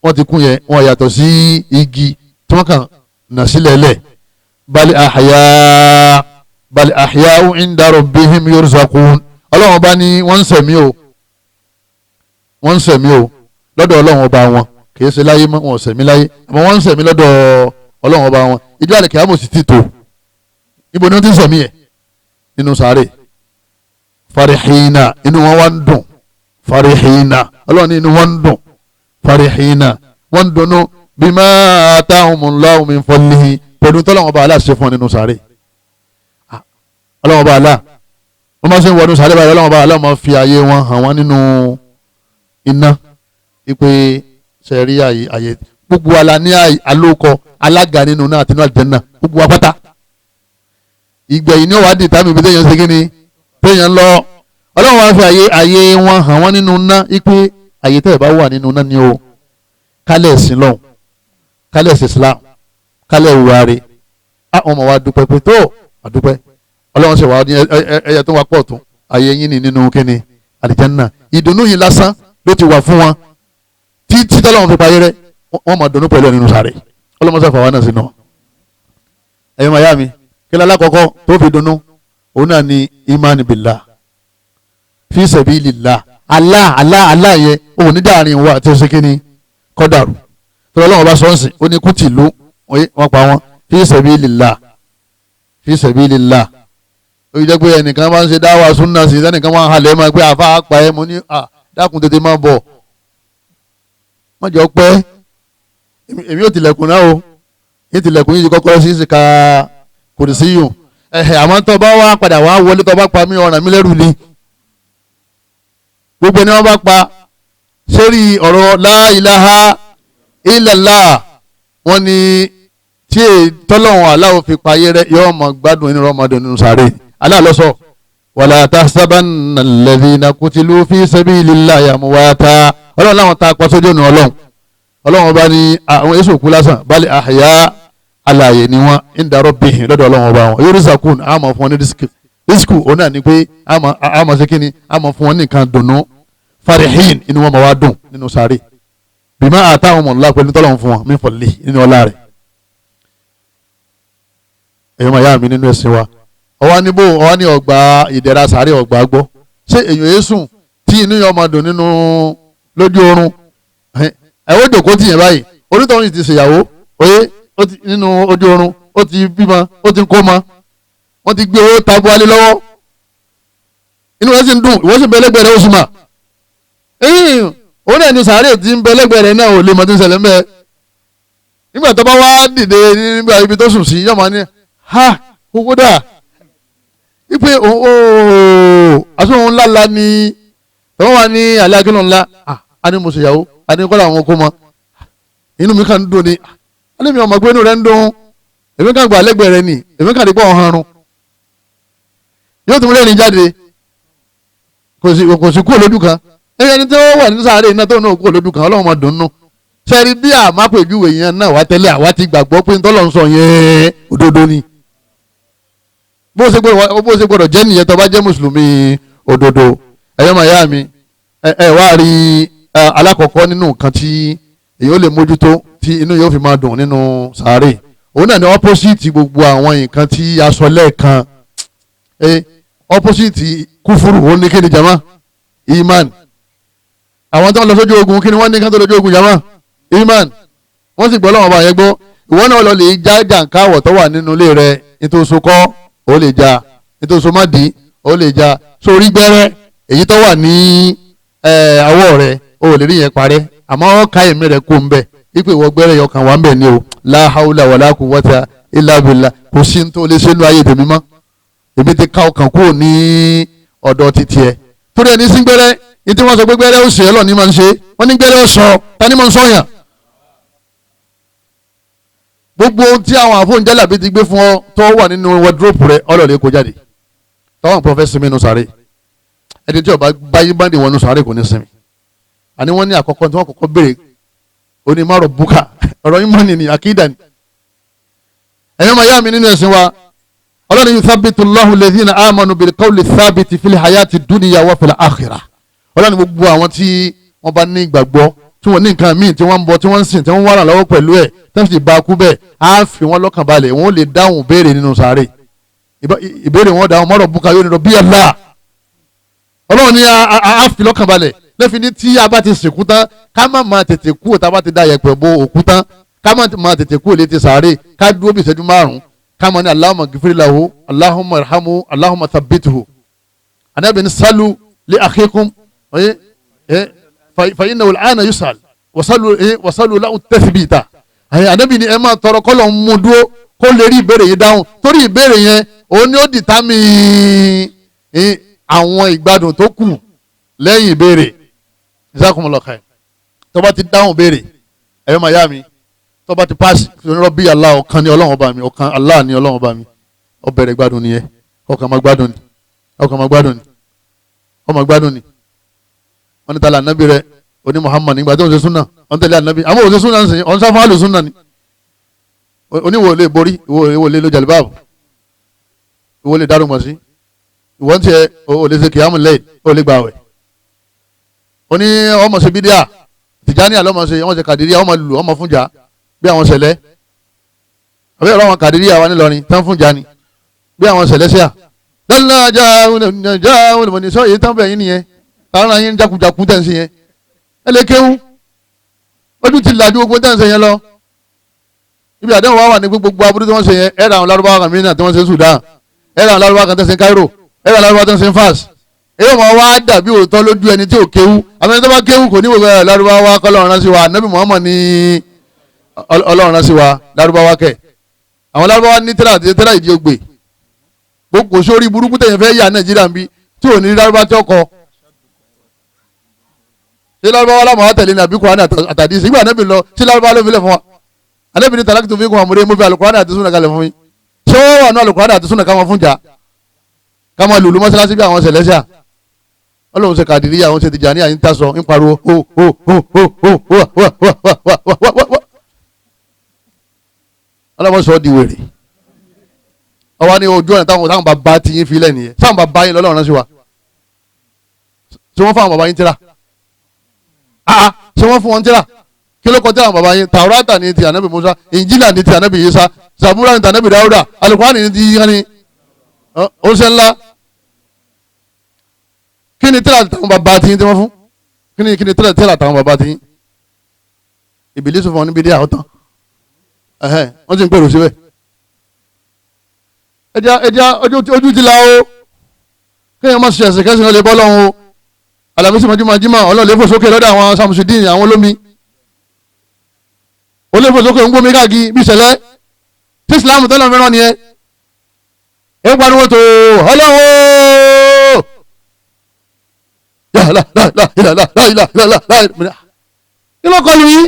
wọ́n ti kú yẹn wọ́n yàtọ̀ sí igi tí wọ́n kàn nà sílẹ̀ lẹ̀ bal ahya'u inda rabbihim yurzaqun ọlọ́wọ́n bá ní wọ́n ń sẹ̀mí o lọ́dọ̀ ọlọ́wọ́n ọba wọn kìí ṣe láyé mọ́ wọn ò sẹ̀mí láyé àmọ́ wọ́n ń sẹ̀mí lọ́dọ̀ ọlọ́wọ́n ọba wọn ìjọ àlèkè àmọ̀ sì ti tò ibo ni wọ́n ti ń sẹ̀mí yẹn nínú sàárè farihina inú wọn wá ń dùn farihina ọlọ́run ní inú wọn ń dùn farihina wọ́n ń dunnú bima atahumullahu min fadlihi pẹ̀lú tọ́lọ́wọ́n ọba aláṣẹ fún ọ nínú sàárè ọlọ́wọ́n ọba alá wọ́n máa ṣe ń wọnú sàárè báyìí ọlọ́wọ́n ọba alá máa fi ààyè wọn hàn wọ́n nínú iná ipe sẹ̀rí àyè gbogbo ala ní alókọ alága nínú náà àtinú àlùjánnà gbogbo apáta ìgbẹ̀yìn ní ọ̀wádìí tàbí ibi téèyàn ṣe kí ni téèyàn lọ ọlọ́run wá fi àyè wọn hàn wọ́n nínú ná ipe àyè tẹ́ ẹ̀ bá wà nínú ná ni o kálẹ̀ ẹ̀sìn lọ́hùn kálẹ̀ ẹ̀sìn Islam kálẹ̀ ìwárí àwọn ọmọ wa dúpẹ́ pé tó àdúpẹ́ ọlọ́run ṣe wà ní ẹyẹ tó wà pọ̀ tún àyè yín ni nínú kí ni àlùjánnà ìdùnnú yìí lásán ló ti wà fún wọn títí tọ́lọ́run fi parí rẹ̀ wọ́n máa dunnú pẹ̀lú ẹ̀ nínú sáré ọlọ́run sàfà wà náà sínú ẹ̀yin màyá mi kí lálá kọ̀ọ̀kọ́ tó fi dunnú òun náà ni imani billah fi sabilillah Allah yẹ òun ní dáàrin wa àti oṣù kínní kọ́dàrú tó lọ́wọ́ bá sọ́ọ̀sì ó ní kùtìlú wọ́n pa wọ́n fi sabilillah ó yẹ pé ẹnìkan máa ń ṣe dáwà súnà sí ẹnìkan máa ń halẹ̀ máa pé àfa àpá ẹ mo ní dákun tètè máa bọ̀ wọ́n jọ pẹ́ èmi ò tilẹ̀kùn náà o yìí tilẹ̀kùn yìí kọ́kọ́ sí ìsìnká kùrìsíyùn àmọ́ tó bá wá padà wá wọlé tó bá pa mí ọ̀ràn mi lẹ́rù ni gbogbo ni wọ́n bá pa sórí ọ̀rọ̀ la ilaha illallah wọ́n ní tí tọ́lọ́wọ̀n aláwọ̀ fi payé rẹ̀ yóò mọ̀ gbádùn inú rọmọdún nínú sáré aláàlọ́sọ wala tahsabanna alladhina qutilu fi sabilillahi amwata ọlọ́run láwọn ta pa sójú ọ̀nà ọlọ́run bá ní àwọn èso òkú lásán bal ahya alààyè ni wọn inda rabbihim lọ́dọ̀ ọlọ́run ọba wọn yurzaqun àmọ́ fún wọn ní rísíkù òun náà ni pé àmọ́ sí kíni àmọ́ fún wọn nìkan dùnú farihin inú wọn máa wá dùn nínú sáré bima atahumullahu pẹ̀lú tọ́lọ́run fún wọn min fadlihi nínú ọlá rẹ̀ ẹ̀yọ́ máa yá mi nínú ẹ̀sìn wa ọwọ́ níbo ọwọ́ ní ọgbà ìdẹ̀ra sáré ọgbà gbọ́ ṣé èèyàn èésùn tí inú yẹn máa dùn nínú lójú oorun ẹ̀wọ́ jòkó tì yẹn báyìí onítọ̀hún yìí ti ṣèyàwó oyé nínú ojú oorun ó ti bímọ ó ti kó mọ wọ́n ti gbé owó tabu alẹ́ lọ́wọ́ inú rẹ̀ sì ń dùn ìwọ́n sì bẹ lẹ́gbẹ̀ẹ́ rẹ̀ oṣù mà òun náà ni sàárè tí ń bẹ lẹ́gbẹ̀ẹ́ rẹ̀ náà ò lè mọ tí ń ṣẹlẹ̀ mẹ́ nígbà tó bá wá dìde nígbà ibi tó sùn sí yọ̀mọ̀ ni ha owó dà wípé àsùnwòn ńlá la ni tọ́wọ́n wà ní alẹ́ akínú ńlá a ní mo ṣèyàwó a ní kọ́lá àwọn okó mọ́ inú mi kàn ń dùn ni alẹ́ mi ọmọ gbé inú rẹ̀ ń dùn èmi kàn gbà lẹ́gbẹ̀ẹ́ rẹ̀ ni èmi kàn dé pọ̀ ọ̀hán run yóò tún rẹ́rìn jáde kò sí kúrò lójú kan ẹni tí wọ́n wà ní sáré iná tó náà kúrò lójú kan ọlọ́run máa dùn nù sẹ́rí bí àmápèjúwe yẹn náà wá tẹ́lẹ̀ àwa ti gbàgbọ́ pé ntọ́lọ́ ń sọ yẹn òdodo ni bó ṣe gbọ́dọ̀ jẹ́ nìyẹn tó bá jẹ́ mùsùlùmí òdodo ẹ̀yọ́ màyá mi ẹ wá rí alákọ̀ọ́kọ́ nínú nǹkan tí èyí ó lè mójútó tí inú yóò fi máa dùn nínú sáré òun náà ni opposite gbogbo àwọn nǹkan tí a sọ lẹ́ẹ̀kan opposite kúfúrú òun ní kíni jama iman àwọn tó ń lọ sójú ogun kíni wọ́n ní kán tó lójú ogun jama iman wọ́n sì gbọ́ lọ́wọ́ bá yẹn gbọ́ ìwọ náà lọ lè já jàǹkáwọ̀ tó wà nínú ilé rẹ nítorí sokọ́ ó lè já nítorí somadi ó lè já sórí gbẹ́rẹ́ èyí tó wà ní àwọ̀ rẹ ó lè rí yẹn parẹ́ àmọ́ ká ẹ̀mí rẹ kó ń bẹ̀ ipò ìwọ gbẹ́rẹ́ yọkàn wà ń bẹ̀ ni o la hawla wala quwwata illa billah kò sí ní tó lè ṣe nínú ayé tèmi mọ́ èmi ti ká ọkàn kúrò ní ọ̀dọ̀ títí ẹ̀ torí ẹni sí gbẹ́rẹ́ ní tí wọ́n sọ pé gbẹ́rẹ́ ó ṣe é lọ ní máa ń ṣe wọ́n ní gbẹ́rẹ́ ó sọ ta ni máa ń sọ̀yàn gbogbo tí àwọn àfọ̀njálàbí ti gbé fún ọ tó wà nínú wardrobe rẹ ọlọ́ọ̀lẹ́ kó jáde táwọn prọfẹ́sì sinmi nù sáré ẹni tí ọba báyìí bá ní wọn nù sáré kò ní sinmi àní wọ́n ní àkọ́kọ́ tí wọ́n kọ́kọ́ béèrè onímọ̀rọ̀ búkà ọ̀rọ̀ yín mọ́ni ní àkídà ni ẹ̀yọ́ máa yá mi nínú ẹ̀sìn wa ọlọ́run yuthabbitu Allahu alladhina amanu bil qawli thabiti fil hayati dunya wa fil akhirah ọlọ́run gbogbo àwọn tí wọ́n bá ní ìgbàgbọ́ tí wọ́n ní nǹkan míì tí wọ́n ń bọ tí wọ́n ń sìn tí wọ́n ń wàrà lọ́wọ́ pẹ̀lú ẹ̀ tí wọ́n sì bá a kú bẹ́ẹ̀ á fi wọ́n lọ́kàn balẹ̀ wọ́n lè dáhùn béèrè nínú sáré ìbéèrè wọn dáhùn mọ́rọ̀ búkà yóò nínú bí Allah ọlọ́run ní á fi lọ́kàn balẹ̀ lẹ́fi ní tí a bá ti sìnkú tán ká má máa tètè kú òtá bá ti dá yẹpẹ̀ bo òkú tán ká má máa tètè kú òlétí sáré ká dúró bí ìṣẹ́jú márùn-ún ká má ní Allahumma ghfir lahu Allahumma irhamhu Allahumma thabbithu Ànábì ní salu li akhikum fa innahu al-ana yus'al wasalu lahu tathbita Ànábì ní ẹ máa tọrọ kọ́lọ̀ ń mú dúró kó lè rí ìbéèrè yìí dáhùn torí ìbéèrè yẹn òun ni ó dìtámì àwọn ìgbádùn tó kù lẹ́yìn ìbéèrè jazakumullahu khair tó bá ti dáhùn béèrè ẹ̀yọ́ màá yá mi tó bá ti pass Rabbi Allah ọ̀kan ní ọlọ́run ọba mi ọ̀kan Allah ní ọlọ́run ọba mi ó bẹ̀rẹ̀ gbádùn nìyẹn ọkàn máa gbádùn ni ọkàn máa gbádùn ni ọmọ gbádùn ni wọ́n ní tala ànábì rẹ̀ oní Muhammad nígbà tó ń ṣe súnà wọ́n tẹ̀lé ànábì àmọ́ òun ṣe súnà ń sìn ọ̀n sáfà àlù súnà ni oníwò lè borí ìwò lè lo jàlibáàbù ìwò lè dárúmọ̀ sí ìwọ́n tiẹ̀ ò lè ṣe kìámù lẹ́yìn ó lè gbààwẹ̀ oní ọmọ ṣe bídíà Tìjàní àlọ́mọ ṣe ọmọ ṣe kàdíríà ọmọ lùlù ọmọ fúnjà bí àwọn ṣẹlẹ̀ àbí ọ̀rọ̀ àwọn kàdíríà wa nílọrin tán fúnjà ni bí àwọn ṣẹlẹ̀ ṣíà dáná já olùmọ̀ni sọ èyí tán bẹ̀ yín nìyẹn tààrà yín jákujàku tẹ̀ ń ṣe yẹn ẹ lè kéwú ojú ti làjú gbogbo tẹ̀ ń ṣe yẹn lọ ibi àdéhùn wa wà ní gbogbo aburú tí wọ́n ṣe yẹn ẹ̀rọ àwọn lárúbáwá kan mìíràn tí wọ́n ṣe Sudan ẹ̀rọ àwọn lárúbáwá kan tẹ̀ ṣe Cairo ẹ̀rọ àwọn lárúbáwá tẹ̀ ṣe Fas èyí wọn wá dàbí òótọ́ lójú ẹni tí ò kéwú àmì tó bá kéwú kò ní wò bẹ́ẹ̀ lárúbáwá kọ́lọ́run rán sí wa Nabi Muhammad ní ọlọ́run rán sí wa lárúbáwá kẹ̀ àwọn lárúbáwá ní tẹ́lá ìdí ogbè gbogbo sórí burúkú tẹ̀yìn fẹ́ yà Nàìjíríà ń bí tí ò ní lárúbá tí ó kọ ṣé lárúbáwá láwọn àtẹ̀lé ní àbí Kùránì àtàdí ìgbà Ànábì lọ sí lárúbáwá ló fi lẹ̀ fún wa Ànábì ní taraktu fikum amrayn mo fi Al-Kùránì àti súnà kalẹ̀ fún mi ṣé wọ́n wà ní Al-Kùránì àti súnà káwọn fún jà káwọn lùlù mọ́sálásí bí àwọn sẹ̀lẹ́síà ọlọ́run ṣe kàdìrí àwọn ṣe Tìjàní àyín tásọ ń pariwo ọlọ́run sọ di wèrè ọwọ́ ní ojú ọ̀nà táwọn bàbá ti yín filẹ̀ nìyẹn sáwọn bàbá yín lọ́lọ́run sí wa ṣé wọ́n fún àwọn bàbá yín tíra ṣé wọ́n fún wọn tíra kí ló kọ tíra àwọn bàbá yín Tàwúrátà ní ti ànábì Musa Ìnjílà ní ti ànábì Ìsá Sàbúrà ní ti ànábì Dáúdà Al-Kùránì ní ti yíyan ní oṣù ńlá kí ni tíra táwọn bàbá ti yín tí wọ́n fún kí ni tíra táwọn bàbá ti yín Ìbílísì fún wọn níbi dí àwọ̀tán wọ́n ti ń pèrò síbẹ̀ ẹja ojú ti la o kéèyàn má ṣe ẹ̀sìn kẹ́sìn lè bọ́ lọ́hùn o alamisi majima ọlọ́ọ̀lẹ́ fòsókè lọ́dọ̀ àwọn Samsudeen àwọn olómi olè fòsókè ń gbómi káàkiri bí ìṣẹ̀lẹ̀ tí Islam tọ́lọ̀ mìíràn ni ẹ pariwo tó ọlọ́wọ́ kí ló kọlu yìí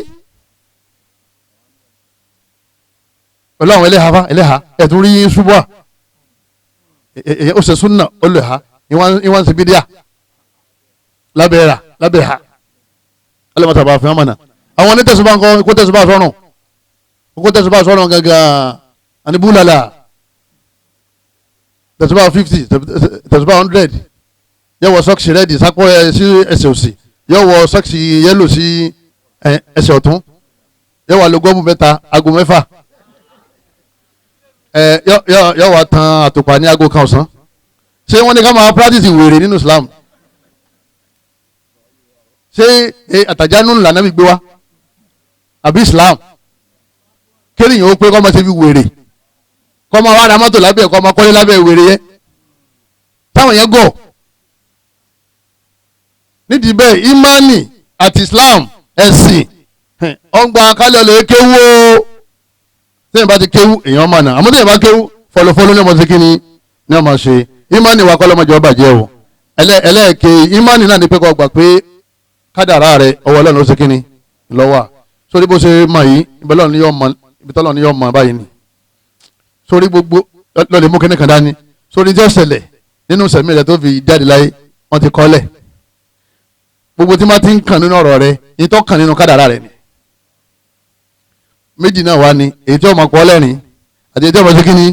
pẹ̀lú àwọn ẹlẹ́ha ẹ̀tún rí ṣubú à ó ṣe súnà ó lè ha ìwọ̀n sí bídíà lábẹ́ ha alẹ́mọ̀tà bá fi hàn mọ̀nà àwọn onítẹ̀sùbá ń kọ́ kó tẹ̀sùbá sọ́rùn gangan àníbúlàlà tẹ̀sùbá 50 tẹ̀sùbá 100 yóò wọ sọ́ọ̀kì rẹ́dì sápọ̀ sí ẹsẹ̀ òsì yóò wọ sọ́ọ̀kì yẹ́lò sí ẹsẹ̀ ọ̀tún yóò wà lógọ́mù mẹ́ta aago mẹ́fà yóò wà tan àtùpà ní aago kan ọ̀sán ṣé wọ́n ní ká máa practice wèrè nínú Islam ṣé àtàjánú ńlá náà bí gbé wá àbí Islam kéèyàn ó pé kọ́ máa ṣe fi wèrè kọ́ máa wá ra mọ́tò lábẹ́ kọ́ máa kọ́lé lábẹ́ wèrè yẹn táwọn yẹn gọ̀ nídìí bẹ́ẹ̀ imani àti Islam ẹ̀sìn ọgbà kálẹ̀ lè kéwú o tẹ́yìn bá ti kéwú èèyàn máa nà àmọ́ tẹ́yìn bá kéwú fọlọ́fọlọ́ ní ọmọ sí kíni ní ọmọ ṣe imani wa kọ́lọ́mọjọ́ ọba jẹ́ o ẹlẹ́ẹ̀kẹ́ imani náà ní pé kọ́ gbà pé kádàrá rẹ ọwọ́ Ọlọ́run ló ṣe kíni lọ́wọ́ sórí bó ṣe mọ̀ yìí ibi tọ́lọ́ ni yọ mọ̀ báyìí ni sórí gbogbo lọ́lẹ̀ mú kíní kan dání sórí jẹ́ ṣẹlẹ̀ nínú sẹ̀mí rẹ tó fi jáde láyé wọ́n ti kọ́lẹ̀ gbogbo tí máa ti ń kàn nínú ọ̀rọ̀ rẹ èyí tó kàn nínú kádàrá rẹ ni méjì náà wá ní èyí tí ó máa pọ̀ lẹ́rìn àti èyí tí ó máa ṣe kíni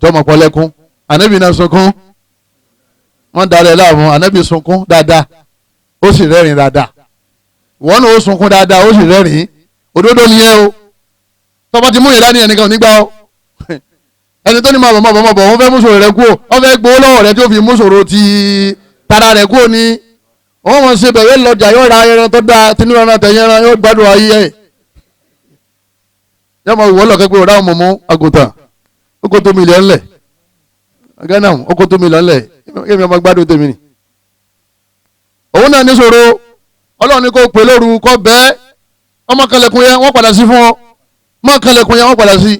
tí ó máa pọ̀ lẹ́kún ànábì náà sunkún wọ́n darẹ̀ láàmú ànábì sunkún dáadáa ó sì rẹ́rìn dáadáa wọ́n náà ó sunkún dáadáa ó sì rẹ́rìn òdodo ni ẹ o tọ́ba ti mú yẹn dání ẹnìkan ò ní gbà ó ẹni tó ní máa bọ̀ wọ́n fẹ́ mú sòrò rẹ kú o wọ́n fẹ́ gbowó lọ́wọ́ rẹ tí ó fi mú sòrò ti tara rẹ kú o ní wọ́n mọ̀ ṣe bẹ̀rẹ̀ lọ́jà yóò ra ẹran tó dáa tinú ẹran tẹ̀yìn ẹran yóò gbádùn ayé ẹ̀ yóò máa wọ́ lọ́kẹ́ pé ọ̀rá ọmọ mú àgùntàn ó kó tó mílíọ̀nù lẹ̀ gánà ó kó tó mílíọ̀nù lẹ̀ kémi ọmọ gbádùn tèmi ni. òun náà ní sòro Ọlọ́run ní kó pè lóru kó bẹ́ẹ̀ ọmọ kẹlẹ̀kùn yẹn wọ́n padà sí fún ọ ọmọ kẹlẹ̀kùn yẹn wọ́n padà sí.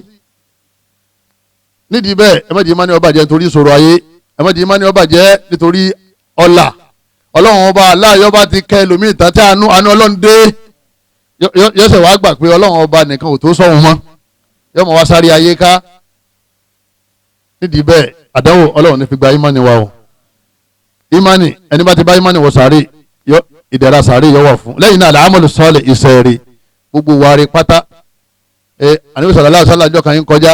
nídìí bẹ́ẹ̀ ẹ má di imani ó bàjẹ́ nítorí ìṣòro ayé ẹ má di imani ó bàjẹ́ nítorí ọlà Ọlọ́run ọba aláàyọ́ bá ti kẹ́ ẹlòmíì tán tí àánú Ọlọ́run dé yọ́sẹ̀ wàá gbà pé Ọlọ́run ọba nìkan ò tó sọ́hun mọ́ yọ́ mọ̀ wá sáré ayé ká nídìí bẹ́ẹ̀ àdánwò Ọlọ́run ní fi gba imani wa o imani ẹni bá ti bá imani wọ sáré ìdẹ̀ra sáré yọ wọ̀ fún lẹ́yìn náà làámọ̀lù sọ́ọ̀lẹ̀ ìṣẹ̀rẹ̀ gbogbo wàrí pátá àníbi sọ̀rọ̀ aláàṣà lájọ́ kan yín kọjá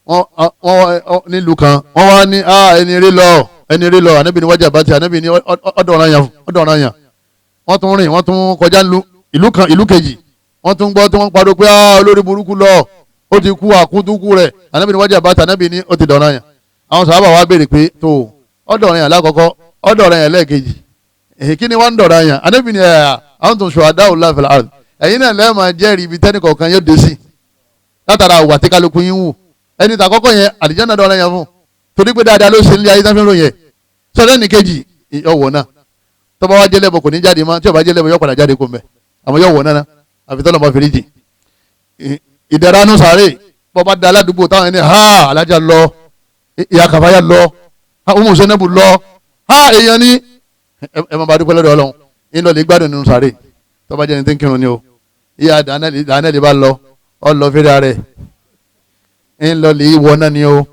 wọ́n nílùú kan wọ́n wá ní ẹni rí lọ ànábì ní wájú àbátì ànábì ní ọ̀dọ̀ọ̀ràn yàn wọ́n tún rìn wọ́n tún kọjá ìlú kejì wọ́n tún gbọ́ tí wọ́n parọ́ pé olórí burúkú lọ ó ti kú àkútúkú rẹ̀ ànábì ní wájú àbátì ànábì ní ó ti dọ̀ràn yàn àwọn sàhábà wa béèrè pé tó ọ̀dọ̀ọ̀ràn yàn lákọ̀ọ́kọ́ ọ̀dọ̀ọ̀ràn yàn lẹ́ẹ̀kejì kí ni wọ́n ń dọ̀ràn yàn ànábì ní àwọn tó ń sọ àdáwò láfẹ̀lá ẹ̀yin náà lẹ́ẹ̀ máa jẹ́rìí ibi tẹ́nì kọ̀ọ̀kan yóò dé sí látara àwà tí kálukú yín wù ẹni tàkọ́kọ́ yẹn àlìjánnà dọ̀ràn yàn fún torí pé dáadáa ló ṣe ń lé ayé sáfẹ́ ròyìn ẹ̀ sọ́dọ̀ ní kejì ọ̀wọ̀ náà tọ́ba wa jẹ́ lẹ́bọ̀ kò ní jáde mọ́ tí ọba jẹ́ lẹ́bọ̀ yóò padà jáde kó mbẹ́ àmọ́ yóò wọ̀ náà àfi tọ́lọ̀ bá fèrè jì ìdẹ̀ránú sàárè bọ́ba da aládùúgbò táwọn ẹni alájà lọ ìyá kàfáyà lọ ọmọ sẹ́nẹ́bù lọ èèyàn ní ẹ máa bá dúpẹ́ lọ́dọ̀ Ọlọ́run ń lọ lè gbádùn nínú sàárè tọ́ba jẹ́ ní tí ń kírun ni o ìyá dánẹ́lì bá lọ ọ lọ fẹ́rẹ́ rẹ̀ ń lọ lè wọ náà ni o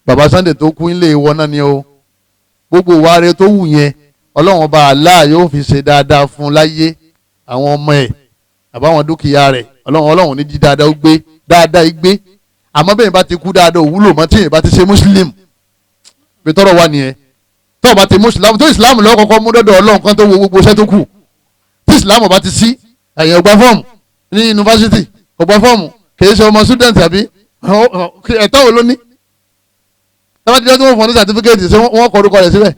bàbá Sunday tó kú ń lè wọ náà ni o gbogbo wa rẹ tó wù yẹn Ọlọ́run ọba Allah yóò fi ṣe dáadáa fún láyé àwọn ọmọ ẹ̀ àbáwọn dúkìá rẹ̀ Ọlọ́run ní jí dáadáa ó gbé dáadáa gbé àmọ́ bẹ́ẹ̀ bá ti kú dáadáa òwúlò mọ́ tí èèyàn bá ti ṣe muslim bí tọ́rọ̀ wà nìyẹn tó o bá ti muslim tó islam lọ́wọ́ kọ́kọ́ mú dọ́dọ̀ Ọlọ́run kan tó wo gbogbo iṣẹ́ tó kù tí islam bá ti sí ẹ̀yìn ọgbà fọ́ọ̀mù ní yunifásitì ọgbà fọ́ọ̀mù kìí ṣe ọmọ student àbí ẹ̀tọ́ wo ló ní tọ́wọ́n ti jẹ́ tí wọ́n fọ́n ní certificate ṣé wọ́n kọ orúkọ rẹ̀ síbẹ̀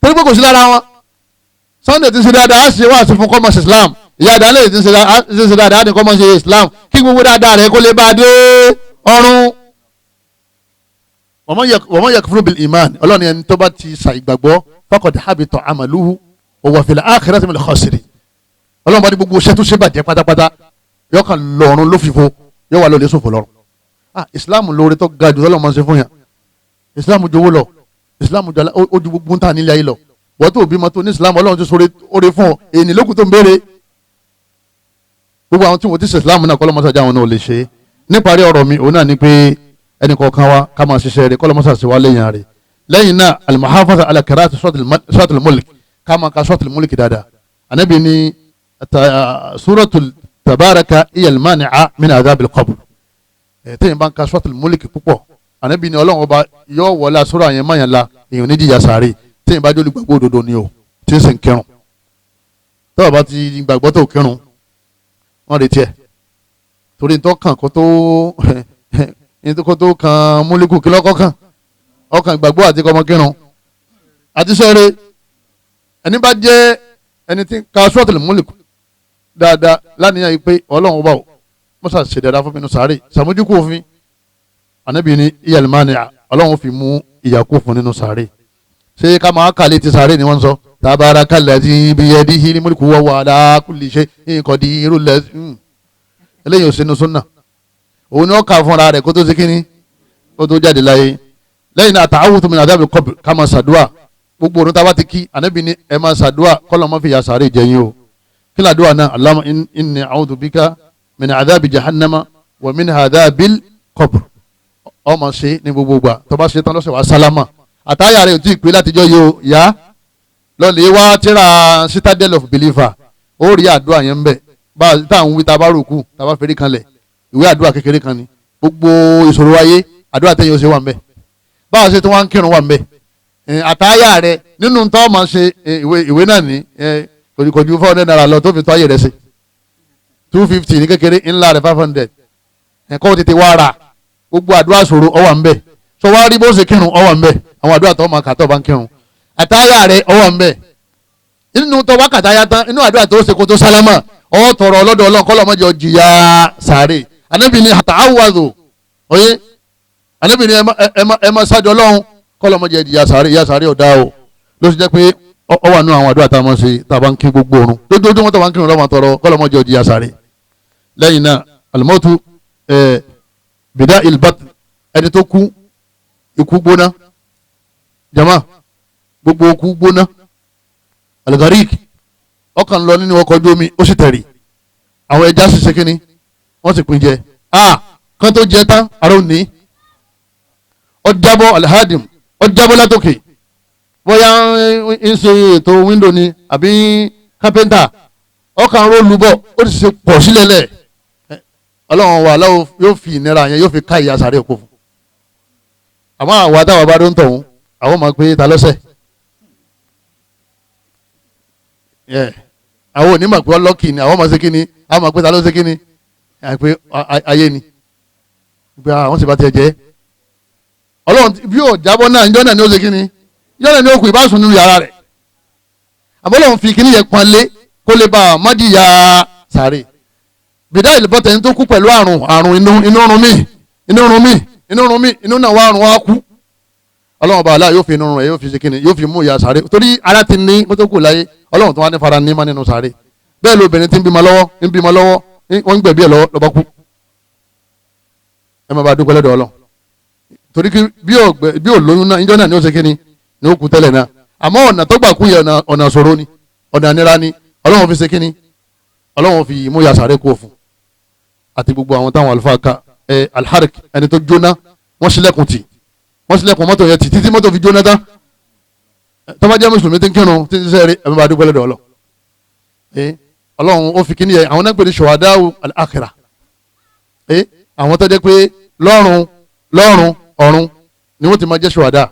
torí pé kò sí lára wọn Sunday ti ṣe dáadáa á ṣe wá sí fún kọ́mọ̀sì islam ìyá àdáńlẹ̀ ti ṣe dáadáa á ní kọ́mọ̀sì islam kí gbogbo dáadáa rẹ̀ kó lè bá a dé ọ̀run. wọ́n mọ̀ yakfuru bil iman Ọlọ́run ẹni tó bá ti ṣà ìgbàgbọ́ faqad habita amaluhu wa huwa fil akhirati minal khasirin ọlọ́run bá ní gbogbo iṣẹ́ tó ṣe bàjẹ́ pátápátá yóò kàn lọ́run ló fìfo yóò wà lọ́lẹ́ sòfò lọ́run islam lóore tó ga jù lọ́lọ́ máa ń ṣe fún yàn islam jowó lọ islam jọ ojú gbogbo ń tà nílé ayé lọ wọ́n tó bímọ tó ní islam ọlọ́run ti sọ̀rọ̀ oore fún ọ èyí lókun tó ń béèrè gbogbo àwọn tí wọ́n ti ṣe islam náà kọ́lọ́mọ́sá já wọn náà lè ṣe níparí ọ̀rọ̀ mi òun náà ni pé ẹnì kọ̀ọ̀kan wa ká máa ṣiṣẹ́ rẹ̀ kọ́lọ́mọ́sá sí wa lẹ́yìn rẹ̀ lẹ́yìn náà al-muhafaza ala qira'ati suratul mulk ká máa ka suratul mulk dáadáa anabi ni suratul tabaraka hiya al-mani'a min adhabil qabr tẹ́yìn bá ń ka suratul mulk púpọ̀ anabi ni ọlọ́run ọba yóò wọlé asúrà yẹn máyàn la èèyàn ní jìyà sáré tẹ́yìn bá jólú gbàgbọ́ òdodo ni o tí ń sìn kírun tọ́wọ́ bá ti gbàgbọ́ tó kírun wọ́n retí ẹ̀ torí tó kàn kó tó kan múlíkù kí lọ́kọ́ kàn ọkàn ìgbàgbọ́ àti kọmọ kírun àti sọ́ọ́rẹ́ ẹni bá jẹ́ ẹni tí ka suratul mulk dáadáa lánìyàn yìí pé ọlọ́run ọba ò mọ́sà ṣe dáadáa fún mi nù sáré sàmójúkú òfin ànábì ní iyàlmánì ọlọ́run fi mú ìyàkú fún nínú sáré ṣé ká máa kàlẹ́ ti sáré ni wọ́n sọ tabarakallazi biyadihil mulku wa huwa ala kulli shay'in qadirun lẹ́sìn eléyìí ò sínú súnà òun ni wọ́n kà fúnra rẹ̀ kó tó ṣe kíní kó tó jáde láyé lẹ́yìn náà ta'awudhu min adhabil qabr ká máa ṣàdúà gbogbo òun tá a bá ti kí ànábì ní ẹ máa ṣàdúà kọ́lọ́ mọ́ fi yà sáré jẹyìn o kí làdúà náà Allahumma inni a'udhu bika min adhabi jahannama wa min adhabil qabr ọmọ ṣe ní gbogbo gbà tó bá ṣe tán lọ́sẹ̀ wá sálámà àtàyà rẹ̀ ò tí ì pé látijọ́ yìí o yá lọ́lẹ̀ wá tíra citadel of believer ó rí àdúrà yẹn ń bẹ̀ bá a táwọn wí tá a bá rúkú tá a bá fẹ́rí kanlẹ̀ ìwé àdúrà kékeré kan ni gbogbo ìṣòro ayé àdúrà tẹ̀yìn ó ṣe wà ń bẹ̀ bá a ṣe tí wọ́n ń kírun wà ń bẹ̀ àtàyà rẹ̀ nínú tó máa ṣe ìwé náà ní kòjú 400 naira lọ tó fi tó ayé rẹ̀ ṣe 250 ní kékeré ńlá rẹ̀ 500 ẹ̀kọ́ tètè wá ra gbogbo àdúrà ṣòro ó wà ń bẹ̀ sọ wá rí bó ṣe kírun ó wà ń bẹ̀ àwọn àdúrà tó máa kà tó bá ń kírun àtàyà rẹ̀ ó wà ń bẹ̀ nínú tó bá kàtàyà tán inú àdúrà tó ṣe kó tó sálámà ó tọrọ ọlọ́dọ̀ ọlọ́run kọ́ lọ́mọdé ọjìyà sáré anábì ní àtàwàdò oyé anábì ní ẹ má sájọ ọlọ́run kọ́ lọ́mọdé ọjìyà sáré ìyá sáré ọ̀dá o ló ṣe jẹ́ pé ọ wà nù àwọn àdúrà tá a máa ṣe tá a bá ń kí gbogbo òrun lójoojúmọ́ tó bá ń kírun lọ́wọ́ tọrọ kọ́ lọ́mọdé ọjìyà sáré lẹ́yìn náà alimọ́tù bìdá ilbat ẹni tó kú ikú gbóná jama gbogbo okú gbóná algarik ọkàn lọ nínú ọkọ̀ ojú omi ó sì tẹ̀rì àwọn ẹja sì ṣe kínní wọ́n sì pín jẹ kan tó jẹ tán ara òní ọjàbọ̀ alhadim ọjàbọ̀ látòkè bóyá ń ṣe ètò wíńdò ni àbí kápẹ́ńtà ọkàn ró lubọ̀ ó sì ṣe pọ̀ sílẹ̀ lẹ̀ ọlọ́run wà láwọn yóò fi ìnira yẹn yóò fi ká ìyà sáré òkú fún àmọ́ àwọn àtàwọn bá dó ń tọ̀hún àwọn máa pé ta lọ́sẹ̀ àwọn onímọ̀ pé ọlọ́kì ni àwọn máa ṣe kíni àwọn máa pé ta ló ṣe kíni pé ayé ni pé àwọn sì bá tiẹ̀ jẹ́ ọlọ́run bí yóò jábọ́ náà ìjọ náà ni ó ṣe kíni ìjọ náà ni ó kù ìbáṣun nínú yàrá rẹ̀ àmọ́ ọlọ́run fi kíní yẹn pọn lé kó lè bá a má jìyà sáré bìdá ìlúbọ̀tẹ̀ ní tó kú pẹ̀lú àrùn inú rún mi inú náà wá àrùn wá kú ọlọ́run bá aláà yóò fi inú rún rẹ̀ yóò fi ṣe kíni yóò fi mú ìyà sáré torí ara ti ní kó tó kù láyé ọlọ́run tó wá ní fara ní má nínú sáré bẹ́ẹ̀ lóbìnrin ti ń bímọ lọ́wọ́ wọ́n ń gbẹ̀bí ẹ̀ lọ́wọ́ lọ́ba kú ẹ má bá dúpẹ́ lọ́dọ̀ ọlọ́run torí bí ò lóyún náà ìjọ náà ni ó ṣe kíni ni ó kú tẹ́lẹ̀ náà àmọ́ ọ̀nà tó gbà kú yẹ ọ̀nà ṣòro ni ọ̀nà nira ni ọlọ́run fi ṣe kíni ọlọ́run fi mú ìyà sáré kú fún àti gbogbo àwọn táwọn àlùfáà ká alharik ẹni tó jóná wọ́n ṣílẹ̀kùn mọ́tò yẹn títí mọ́tò fi jóná tán tó bá jẹ́ mùsùlùmí tí ń kírun tí ń sẹ́ẹ̀rí ẹ̀mí bá dúpẹ́ lọ́dọ̀ ọlọ́run ó fi kíní yẹ àwọn náà pè ní ṣọ̀wádáwù al-akhirah àwọn tó jẹ́ pé lọ́run ọ̀run ni wọ́n ti máa jẹ́ ṣọ̀wádà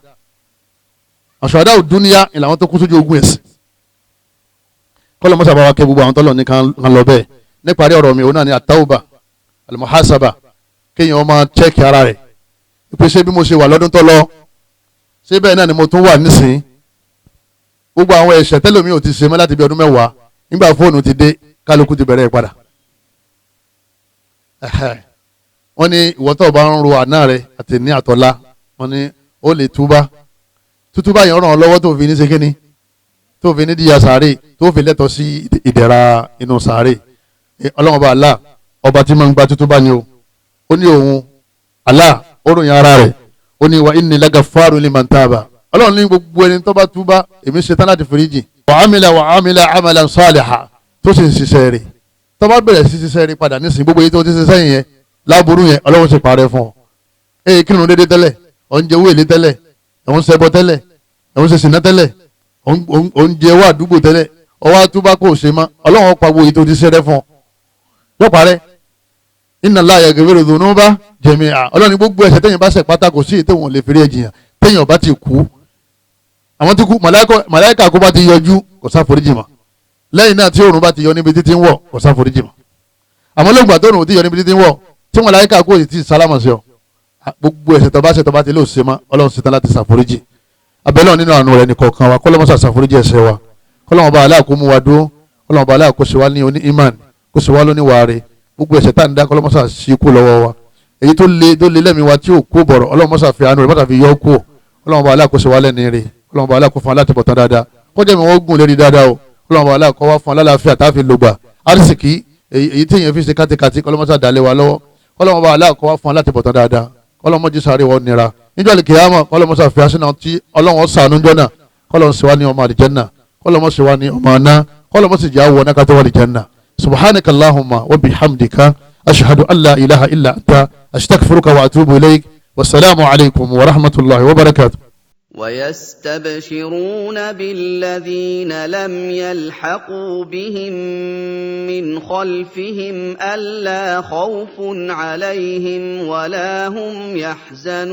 ṣọ̀wádáwù dúníyà ìlà àwọn tó kú sójú ogun ẹ̀sìn kọ́lọ̀ mọ́sá bá wa kẹ́ gbogbo àwọn tọ́lọ̀ ní kan lọ bẹ́ẹ̀ níparí ọ̀rọ̀ mi òun náà ni àtàwùbà al-muhasaba kéèyàn máa chẹ́ẹ̀kì ara rẹ̀ pé ṣé bí mo ṣe wà lọ́dún tó lọ ṣé bẹ́ẹ̀ náà ni mo tún wà nísìnyí gbogbo àwọn ẹ̀ṣẹ̀ tẹ́lómi ò ti ṣe mọ́ láti bí ọdún mẹ́wàá nígbà fóònù ti dé kálukú ti bẹ̀rẹ̀ padà wọ́n ní ìwọ tó bá ń ro àná rẹ̀ àti ní àtọ́lá wọ́n ní ó lè túbá yẹn ràn ọ́ lọ́wọ́ tó fi ní ṣe kíní tó fi ní díya sàárè tó fi lẹ́tọ̀ọ́ sí ìdẹ̀ra inú sàárè. ọlọ́run ọba Allah ọba tí máa ń gba tuntun bá ní o. ó ní òun Allah ó ròyìn ara rẹ̀ ó ní wa inni lagaffaru liman taba. ọlọ́run ní gbogbo ẹni tó bá túbá èmi ṣetán láti foríjì. wa amila amalan saliha tó sì ń ṣiṣẹ́ rẹ̀ tó bá bẹ̀rẹ̀ sí ṣiṣẹ́ rẹ̀ padà nísìnyí gbogbo yìí tó ti ṣiṣẹ́ yẹn láburú yẹn ọlọ́run ṣe parẹ́ fún ọ. kírun dédé tẹ́lẹ̀ oúnjẹ owó èlé tẹ́lẹ̀ ẹ̀hún ṣẹbọ tẹ́lẹ̀ ẹ̀hún ṣe sìnà tẹ́lẹ̀ oúnjẹ owó àdúgbò tẹ́lẹ̀ ọwọ́ àtúbá kò ṣe mọ́ ọlọ́run pa gbogbo yìí tó ti ṣẹ́rẹ́ fún ọ. yóò parẹ́ inna Allaha yaghfiru dhunuba jami'a ọlọ́run gbogbo ẹ̀ṣẹ̀ tẹ́yìn bá ṣẹ̀ pátá kò sí ètò wọn lè fèrè ẹ̀jìyàn tẹ́yìn ọba ti kú àwọn tí kú màláíkà kó bá ti yọjú kò sáforíjì mọ́ lẹ́yìn náà tí òòrùn bá ti yọ níbi títí ń wọ̀ kò sáforíjì mọ́ àmọ́ lóògbà tó òòrùn ti yọ níbi títí ń wọ̀ tí màláíkà kó ti sálámà sí ọ gbogbo ẹ̀ṣẹ̀ tó bá ti lè ṣe mọ́ ọlọ́run ṣetán láti ṣàforíjì abẹ́lẹ́ nínú àánú rẹ̀ nìkọ̀ọ̀kan wa kọ́lọ́mọ́sà ṣàforíjì ẹ̀ṣẹ̀ wa kọ́lọ́mọ́ bá aláà kó mú wa dúró kọ́lọ́mọ́ bá aláà kó ṣe wá ní oní imán kó ṣe wá lóní wàre gbogbo ẹ̀ṣẹ̀ tá à ń dá kọ́lọ́mọ́sà sí kú lọ́wọ́ wa èyí tó le lẹ́mìí wa tí ò kó bọ̀rọ̀ ọlọ́mọ́sà fi àánú rẹ̀ mọ́sà fi yọ kú kọ́lọ́mọ́ bá aláà kó ṣe wá lẹ́ni rẹ̀ kọ́lọ́mọ́ bá aláà kó fún aláàtì bọ̀tán dáadáa kọjá mi wọ́n gùn lérí dáadáa o kọ́lọ́mọ́ bá aláà kó wá fún alálàáfíà táàfin lògbà arísìkí èyí tí èèyàn fi ṣe kátikàti kọ́lọ́mọ́sà dálé wa lọ́wọ́ kọ́lọ́mọ́ bá aláà kó wá fún aláàtì bọ̀tán dáadáa kọ́lọ́mọ́ jí sáré wọn nira níjọ́ lè kíyàmọ̀ kọ́lọ́mọ́ sàfihàn sínú tí ọlọ́run sànú jọ́nà kọ́lọ́mọ́ sì wá ní ọmọ àlìjẹ́nà kọ́lọ́mọ́ sì wá ní ọmọ aná kọ́lọ́mọ́ sì jẹ́ àwọn náà tó wà àlìjẹ́nà subhanaka allahumma wa bihamdika ashhadu an la ilaha illa anta astaghfiruka wa atubu ilayk wasalaamu alaykum wa rahmatulahi wa barakatuh. ويستبشرون بالذين لم يلحقوا بهم من خلفهم ألا خوف عليهم ولا هم يحزنون